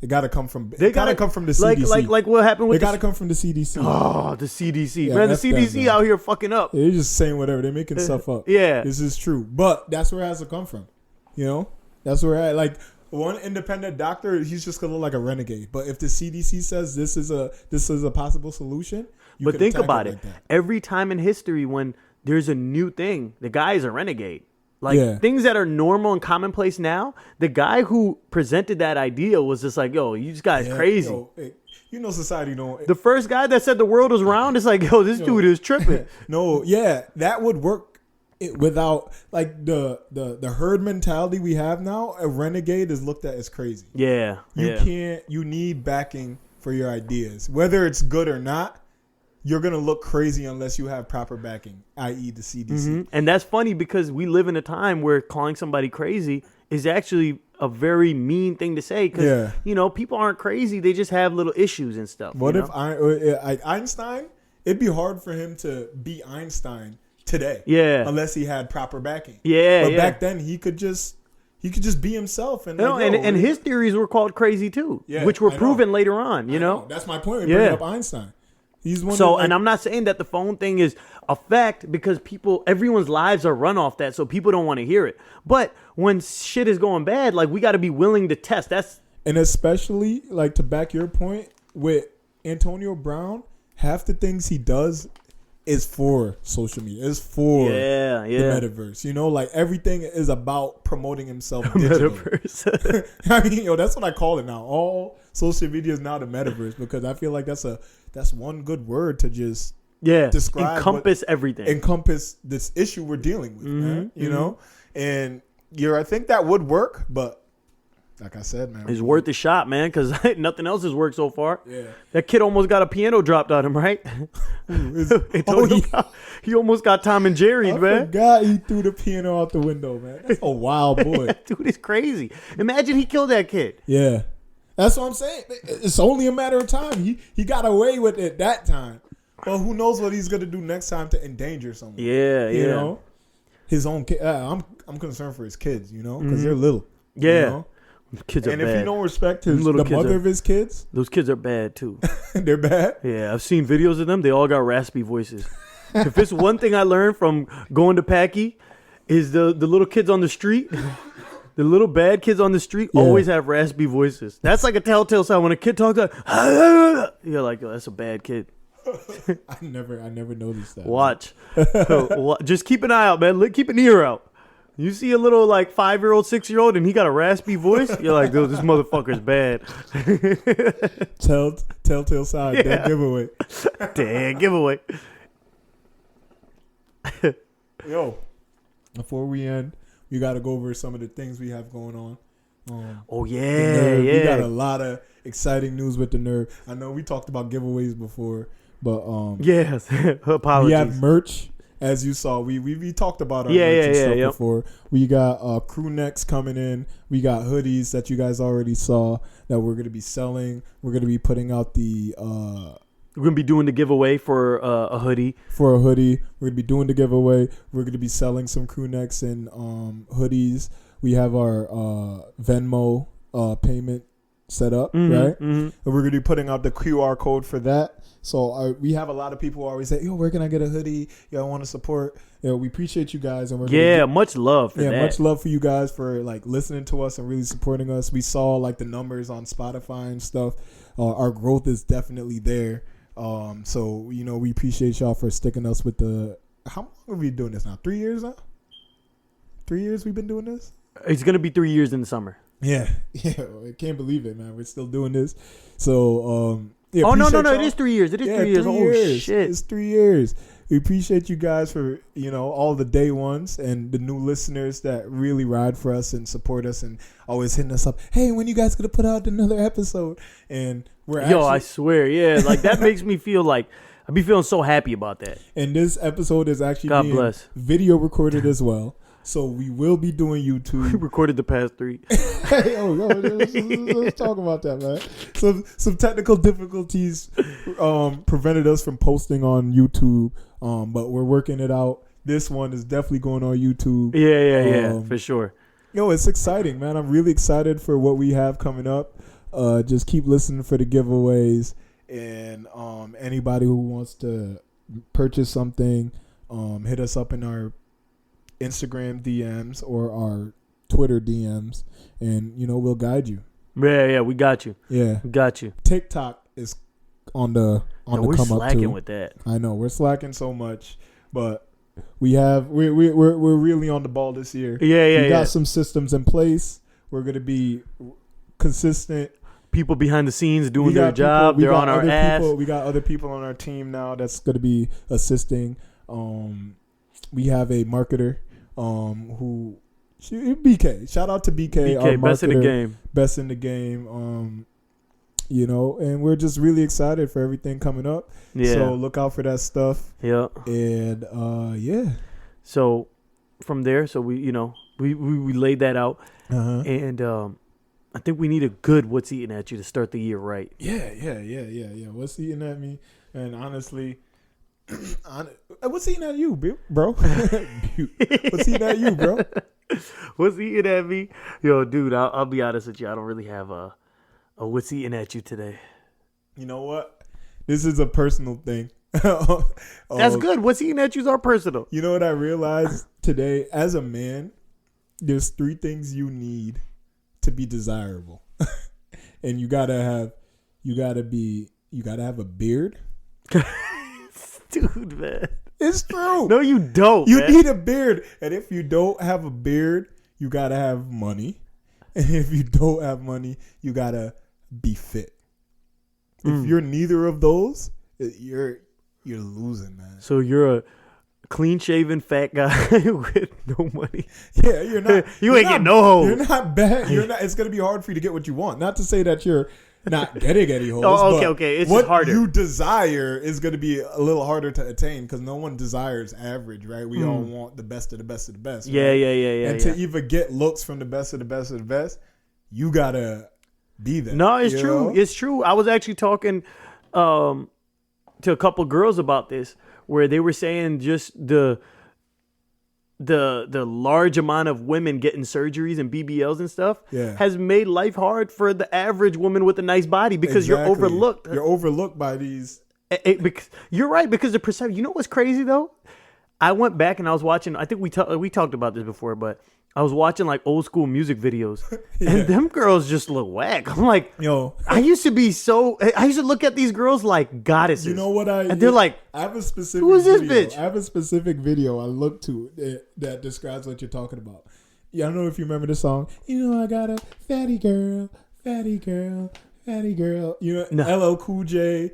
They gotta come from. They gotta come from the CDC. Like what happened with? They gotta come from the CDC. Oh, the CDC, man. The CDC out here fucking up. They're just saying whatever. They're making stuff up. Yeah, this is true. But that's where it has to come from. You know, that's where like one independent doctor, he's just gonna look like a renegade. But if the CDC says this is a possible solution, but think about it. Like every time in history when there's a new thing, the guy is a renegade. Like things that are normal and commonplace now, the guy who presented that idea was just like, yo, you guys crazy. Yo, society don't. The first guy that said the world was round is like, yo, this dude is tripping. That would work without like the herd mentality we have now. A renegade is looked at as crazy. Yeah. You need backing for your ideas. Whether it's good or not, you're going to look crazy unless you have proper backing, i.e. the CDC. Mm-hmm. And that's funny because we live in a time where calling somebody crazy is actually a very mean thing to say because, people aren't crazy. They just have little issues and stuff. What if Einstein, it'd be hard for him to be Einstein today. Yeah. Unless he had proper backing. Yeah. But back then he could just be himself. And and his theories were called crazy too, which were proven later on, you know? That's my point. We bring up Einstein. He's one and I'm not saying that the phone thing is a fact because everyone's lives are run off that, so people don't want to hear it. But when shit is going bad, like we got to be willing to test. And especially like to back your point with Antonio Brown, half the things he does is for social media. Is for the metaverse. You know, like everything is about promoting himself digitally. Metaverse. I mean, that's what I call it now. All social media is now the metaverse because I feel like that's one good word to just describe encompass everything. Encompass this issue we're dealing with, man. You know? And I think that would work, but like I said, man, it's worth a shot, man, because nothing else has worked so far. Yeah, that kid almost got a piano dropped on him, right? He almost got Tom and Jerry, man. I forgot he threw the piano out the window, man. That's a wild boy. Dude is crazy. Imagine he killed that kid. Yeah, That's what I'm saying. It's only a matter of time. He got away with it that time. Well, who knows what he's gonna do next time to endanger someone? Yeah, you know, his own kid. I'm concerned for his kids. You know, because they're little. Yeah, you know? Kids are and bad. if you don't respect the mother of his kids, those kids are bad too. They're bad. Yeah, I've seen videos of them. They all got raspy voices. If it's one thing I learned from going to Packy, is the little kids on the street. The little bad kids on the street always have raspy voices. That's like a telltale sign when a kid talks. You're like, oh, that's a bad kid. I never noticed that. Watch. Just keep an eye out, man. Keep an ear out. You see a little like 5-year-old, 6-year-old, and he got a raspy voice. You're like, dude, this motherfucker's bad. Telltale sign. Dead giveaway. Dead giveaway. Yo, before we end, we got to go over some of the things we have going on. We got a lot of exciting news with the Nerve. I know we talked about giveaways before, but yes, apologies. We have merch, as you saw. We talked about our merch and stuff before. We got crew necks coming in. We got hoodies that you guys already saw that we're gonna be selling. We're gonna be putting out the. We're going to be doing the giveaway for a hoodie. For a hoodie. We're going to be doing the giveaway. We're going to be selling some crew necks and hoodies. We have our Venmo payment set up, right? Mm-hmm. And we're going to be putting out the QR code for that. So we have a lot of people who always say, yo, where can I get a hoodie? Yo, I want to support. We appreciate you guys. And we're much love for that. Much love for you guys for like listening to us and really supporting us. We saw like the numbers on Spotify and stuff. Our growth is definitely there. So, you know, we appreciate y'all for sticking us with how long have we been doing this now? 3 years now? 3 years we've been doing this? It's going to be 3 years in the summer. Yeah. I can't believe it, man. We're still doing this. So, no. It is 3 years. It is 3 years. 3 years. Shit. It's 3 years. We appreciate you guys for, you know, all the day ones and the new listeners that really ride for us and support us and always hitting us up. Hey, when you guys going to put out another episode? And I swear, like that makes me feel like I'd be feeling so happy about that. And this episode is actually being video recorded as well. So we will be doing YouTube. We recorded the past 3. Let's talk about that, man. Some technical difficulties prevented us from posting on YouTube, but we're working it out. This one is definitely going on YouTube. Yeah, for sure. It's exciting, man. I'm really excited for what we have coming up. Just keep listening for the giveaways, and anybody who wants to purchase something, hit us up in our Instagram DMs or our Twitter DMs, and you know we'll guide you. Yeah, we got you. Yeah, we got you. TikTok is on the come up too. We're slacking with that. I know we're slacking so much, but we're really on the ball this year. We got some systems in place. We're gonna be consistent. People behind the scenes doing their job. They're on our ass. We got other people on our team now that's gonna be assisting. We have a marketer. BK. Shout out to BK. Our best marketer, in the game. Best in the game. You know, and we're just really excited for everything coming up. Yeah. So look out for that stuff. Yeah. And So from there, we laid that out, and I think we need a good "What's Eating at You" to start the year right. Yeah. What's eating at me? And honestly. What's eating at you, bro? What's eating at you, bro? What's eating at me? Yo, dude, I'll be honest with you. I don't really have a what's eating at you today. You know what? This is a personal thing. That's good. What's eating at you is our personal. You know what I realized today? As a man, there's 3 things you need to be desirable. And you gotta have a beard. Dude, man. It's true. No, you don't. You need a beard. And if you don't have a beard, you got to have money. And if you don't have money, you got to be fit. If you're neither of those, you're losing, man. So you're a clean-shaven fat guy with no money. Yeah, you're not. You ain't getting no hoes. You're not bad. It's going to be hard for you to get what you want. Not to say that you're not getting any hoes. Okay. It's what harder. You desire is going to be a little harder to attain because no one desires average, right? We all want the best of the best of the best. Yeah, right? yeah. And to even get looks from the best of the best of the best, you gotta be that. No, it's you true. know? It's true. I was actually talking to a couple girls about this, where they were saying just the large amount of women getting surgeries and BBLs and stuff has made life hard for the average woman with a nice body, because you're overlooked. You're overlooked by these. Because you're right, because the perception. You know what's crazy though? I went back and I was watching. I think we talked about this before, but I was watching like old school music videos, and them girls just look whack. I'm like, yo, I used to look at these girls like goddesses. You know what and they're like, I have a specific. Who is this video. bitch? I have a specific video I look to that describes what you're talking about. Yeah, I don't know if you remember the song. You know, I got a fatty girl, fatty girl, fatty girl. You know, LL Cool J.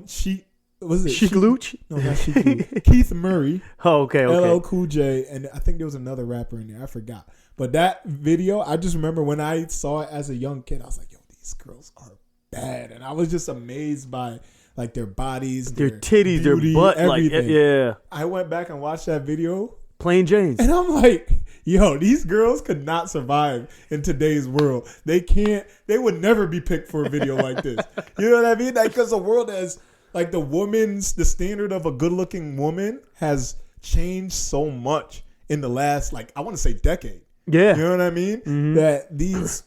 Sheik Luch? No, not Sheik Luch. Keith Murray. Oh, okay. LL Cool J, and I think there was another rapper in there. I forgot. But that video, I just remember when I saw it as a young kid, I was like, yo, these girls are bad. And I was just amazed by like their bodies, their titties, beauty, their butt, everything. Like, yeah. I went back and watched that video. Plain Jane's. And I'm like, yo, these girls could not survive in today's world. They would never be picked for a video like this. You know what I mean? Like, because the world has, like, the standard of a good-looking woman has changed so much in the last, like, I want to say decade. Yeah. You know what I mean? Mm-hmm. That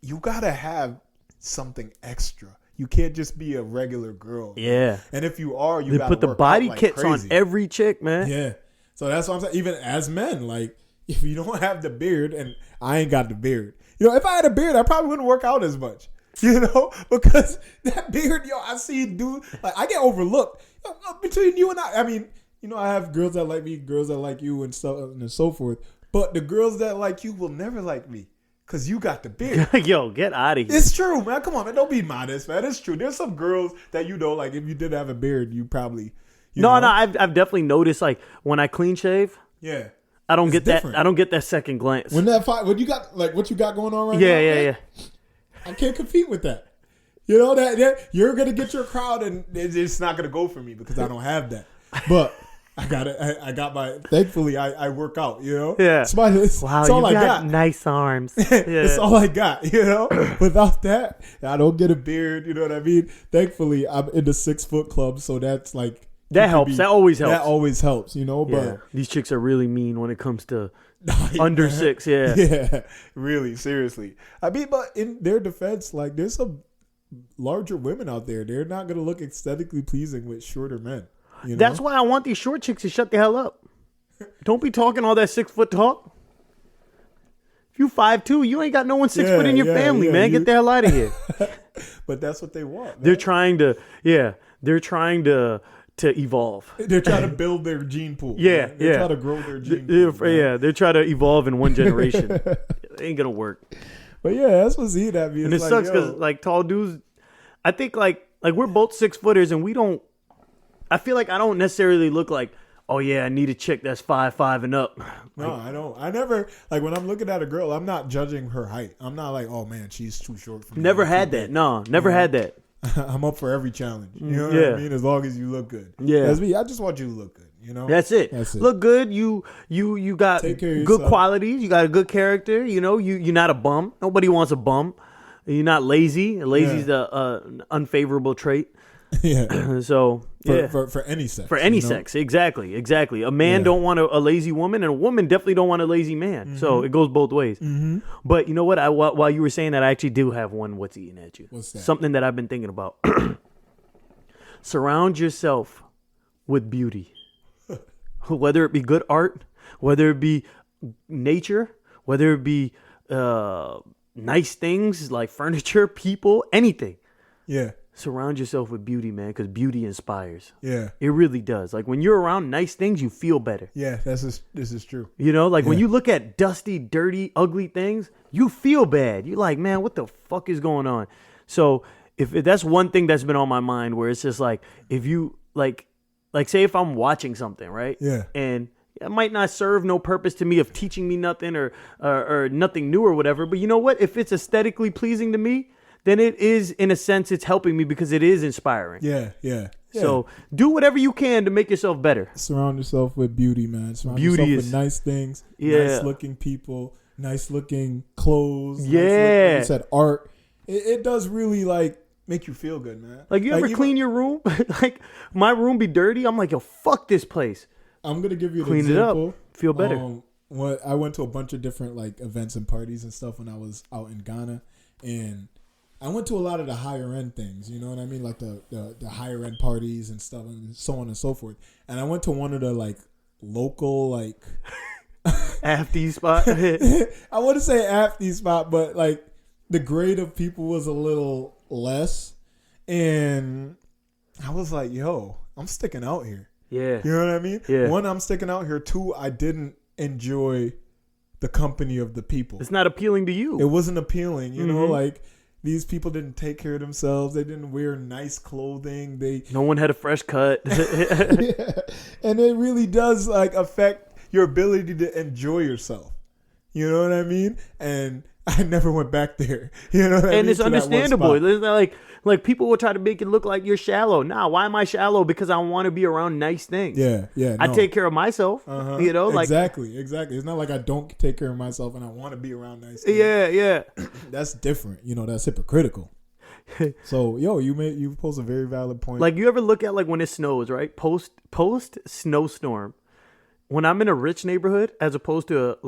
you got to have something extra. You can't just be a regular girl. Yeah. And if you are, they put the body kits on every chick, man. Yeah. So that's what I'm saying. Even as men, like, if you don't have the beard, and I ain't got the beard. You know, if I had a beard, I probably wouldn't work out as much. You know, because that beard, yo, I see dude, like, I get overlooked. Between you and I mean, you know, I have girls that like me, girls that like you, and so forth. But the girls that like you will never like me because you got the beard. Yo, get out of here. It's true, man. Come on, man. Don't be modest, man. It's true. There's some girls that you know, like, if you did have a beard, you probably. No, I've definitely noticed, like, when I clean shave. Yeah. I don't get different. That. I don't get that second glance. When what you got, like, what you got going on right now? Yeah. I can't compete with that. You know that you're gonna get your crowd, and it's not gonna go for me because I don't have that. But I got it. I got my. Thankfully, I work out. You know. Yeah. It's all I got. Nice arms. Yeah. It's all I got. You know. Without that, I don't get a beard. You know what I mean? Thankfully, I'm in the 6 foot club, so that's like. That helps. That always helps. That always helps, you know. But these chicks are really mean when it comes to under 6. Yeah. Yeah. Really, seriously. I mean, but in their defense, like, there's some larger women out there. They're not gonna look aesthetically pleasing with shorter men. You know? That's why I want these short chicks to shut the hell up. Don't be talking all that 6 foot talk. If you 5'2", you ain't got no one 6 foot in your family, man. Get the hell out of here. But that's what they want. Man. They're trying to evolve. They're trying to build their gene pool. Yeah, They're trying to grow their gene pool. Yeah, they're trying to evolve in one generation. It ain't gonna work. But yeah, that's what's he that means. And it sucks because, like, tall dudes, I think like we're both 6 footers, and we don't. I feel like I don't necessarily look like, oh yeah, I need a chick that's 5'5" and up. No, I don't. I never, like, when I'm looking at a girl, I'm not judging her height. I'm not like, oh man, she's too short for me. Never had that. No, never had that. I'm up for every challenge. You know what I mean? As long as you look good. Yeah. That's me. I just want you to look good. You know? That's it. Look good. You got good qualities. You got a good character. You know, you're not a bum. Nobody wants a bum. You're not lazy. Lazy's an unfavorable trait. Yeah. So for any sex. For any sex, exactly. A man don't want a lazy woman, and a woman definitely don't want a lazy man. Mm-hmm. So it goes both ways. Mm-hmm. But you know what? While you were saying that, I actually do have one. What's eating at you? What's that? Something that I've been thinking about. Surround yourself with beauty, whether it be good art, whether it be nature, whether it be nice things like furniture, people, anything. Yeah. Surround yourself with beauty, man, because beauty inspires. Yeah. It really does. Like, when you're around nice things, you feel better. Yeah, this is true. You know, like when you look at dusty, dirty, ugly things, you feel bad. You're like, man, what the fuck is going on? So if that's one thing that's been on my mind, where it's just like, if you like say if I'm watching something, right? Yeah. And it might not serve no purpose to me of teaching me nothing or nothing new or whatever. But you know what? If it's aesthetically pleasing to me, then it is, in a sense, it's helping me because it is inspiring. Yeah. So do whatever you can to make yourself better. Surround yourself with beauty, man. Surround yourself with nice things, nice looking people, nice looking clothes. Yeah. Like you said, art. it does really like make you feel good, man. Like you ever clean your room? Like my room be dirty. I'm like, yo, fuck this place. I'm gonna give you an clean example. It up. Feel better. What I went to a bunch of different like events and parties and stuff when I was out in Ghana, and I went to a lot of the higher end things. You know what I mean? Like the higher end parties and stuff and so on and so forth. And I went to one of the like local like afty spot. I wouldn't say afty spot, but like the grade of people was a little less, and I was like, yo, I'm sticking out here. Yeah. You know what I mean? Yeah. One, I'm sticking out here. Two, I didn't enjoy the company of the people. It's not appealing to you. It wasn't appealing. You know, like these people didn't take care of themselves. They didn't wear nice clothing. No one had a fresh cut. Yeah. And it really does like affect your ability to enjoy yourself. You know what I mean? And I never went back there. You know what I mean? And it's understandable. It's not like people will try to make it look like you're shallow. Nah, why am I shallow? Because I want to be around nice things. Yeah. No. I take care of myself. You know, like exactly. It's not like I don't take care of myself and I want to be around nice things. Yeah. That's different. You know, that's hypocritical. So, you pose a very valid point. Like you ever look at like when it snows, right? Post snowstorm. When I'm in a rich neighborhood as opposed to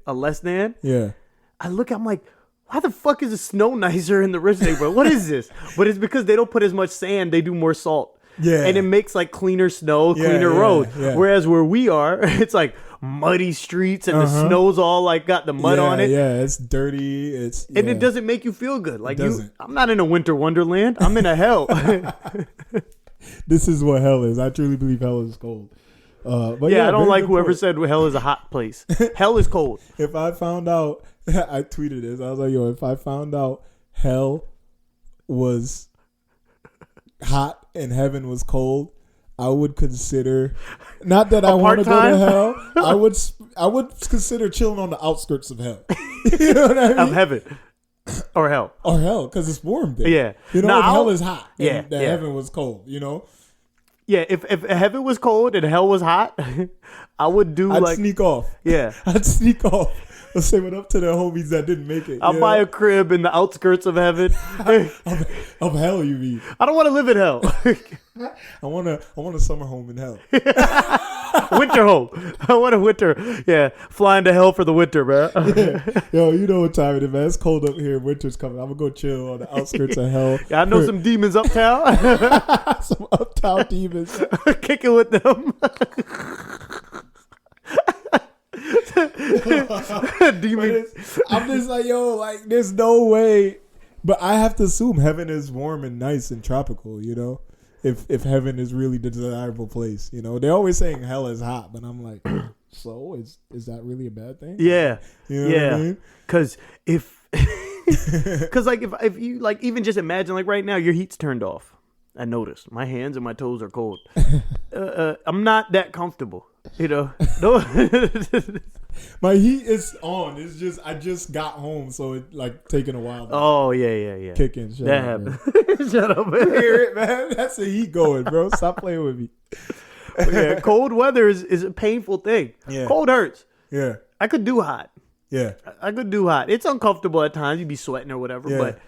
a less than. Yeah. I look, I'm like, why the fuck is the snow nicer in the rich neighborhood? What is this? But it's because they don't put as much sand. They do more salt. Yeah. And it makes like cleaner snow, cleaner road. Yeah. Whereas where we are, it's like muddy streets and the snow's all like got the mud on it. Yeah, it's dirty. And it doesn't make you feel good. Like I'm not in a winter wonderland. I'm in a hell. This is what hell is. I truly believe hell is cold. But I don't like whoever said hell is a hot place. Hell is cold. If I found out, I tweeted this. I was like, yo, if I found out hell was hot and heaven was cold, I would consider, not that I want to go to hell, I would consider chilling on the outskirts of hell. You know what I mean? Of heaven. Or hell. Or hell, because it's warm there. Yeah. You know, if hell is hot and heaven was cold, you know? Yeah, if heaven was cold and hell was hot, I would do I'd sneak off. Yeah. I'd sneak off. Let's say what up to the homies that didn't make it. I'll buy a crib in the outskirts of heaven. Of hell, you mean? I don't want to live in hell. I want a summer home in hell. Winter home. I want a winter. Yeah, flying to hell for the winter, man. Yeah. Yo, you know what time it is, man. It's cold up here. Winter's coming. I'm going to go chill on the outskirts of hell. Yeah, I know some demons uptown. Some uptown demons. Kicking with them. Demons. I'm just like, yo, like, there's no way. But I have to assume heaven is warm and nice and tropical, you know? If heaven is really the desirable place, you know? They're always saying hell is hot, but I'm like, so is that really a bad thing? Yeah. You know what I mean? Because if you like even just imagine like right now your heat's turned off. I noticed my hands and my toes are cold. I'm not that comfortable, you know. No. My heat is on. It's just I just got home, so it like taking a while. Oh yeah. Kick in. That happened. Shut up, man. Hear it, man. That's the heat going, bro. Stop playing with me. Yeah, cold weather is a painful thing. Yeah. Cold hurts. Yeah. I could do hot. Yeah. I could do hot. It's uncomfortable at times. You'd be sweating or whatever, but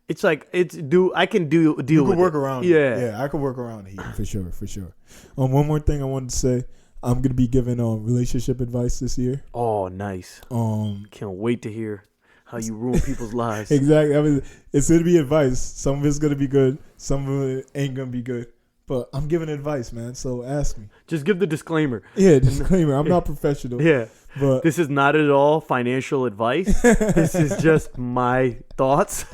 it's like I can deal with it. You can work around it. Yeah, I could work around the heat. For sure. One more thing I wanted to say. I'm gonna be giving relationship advice this year. Oh, nice. Can't wait to hear how you ruin people's lives. Exactly. I mean, it's gonna be advice. Some of it's gonna be good. Some of it ain't gonna be good. But I'm giving advice, man. So ask me. Just give the disclaimer. Yeah, disclaimer. I'm not professional. Yeah. But this is not at all financial advice. This is just my thoughts.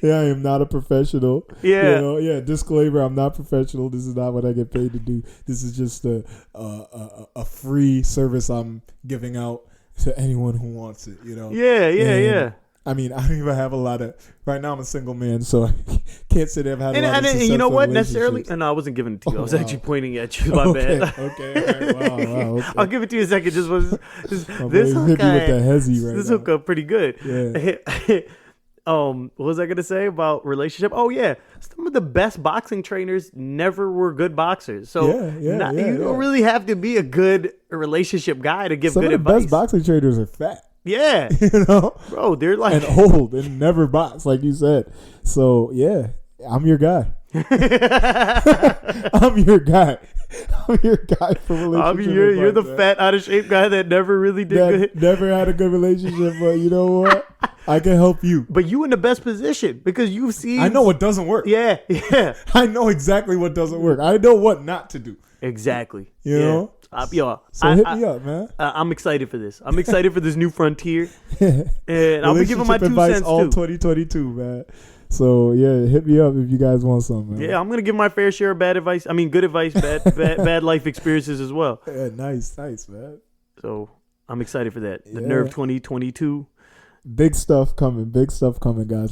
Yeah, I am not a professional. Yeah. You know, disclaimer, I'm not professional. This is not what I get paid to do. This is just a free service I'm giving out to anyone who wants it, you know. Yeah. I mean, I don't even have a lot of. Right now, I'm a single man, so I can't say that I've had a lot of successful and you know what? relationships. Necessarily, no, I wasn't giving it to you. I was actually pointing at you. My bad. Okay. Wow. Okay. I'll give it to you in a second. Just this hook pretty good. Yeah. What was I gonna say about relationship? Oh yeah, some of the best boxing trainers never were good boxers. So you don't really have to be a good relationship guy to give good advice. Some of the best boxing trainers are fat. Yeah. You know? Bro, they're like... And old and never box, like you said. So, yeah, I'm your guy. I'm your guy. I'm your guy for relationship. You're the fat, out of shape guy that never really did good. Never had a good relationship, but you know what? I can help you. But you in the best position because you've seen. I know what doesn't work. Yeah. I know exactly what doesn't work. I know what not to do. Exactly. You know? So hit me up, man. I'm excited for this. I'm excited for this new frontier. And I'll be giving my 2 advice cents all too. 2022, man. So yeah, hit me up if you guys want some, man. Yeah, I'm gonna give my fair share of bad advice. I mean, good advice, bad life experiences as well. Yeah, nice, man. So I'm excited for that. The Nerve 2022. Big stuff coming, guys.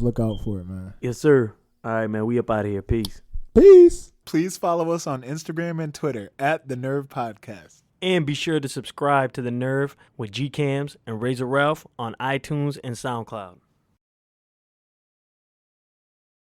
Look out for it, man. Yes, sir. All right, man. We up out of here. Peace. Please follow us on Instagram and Twitter at The Nerve Podcast. And be sure to subscribe to The Nerve with GCamz and Razor Ralf on iTunes and SoundCloud.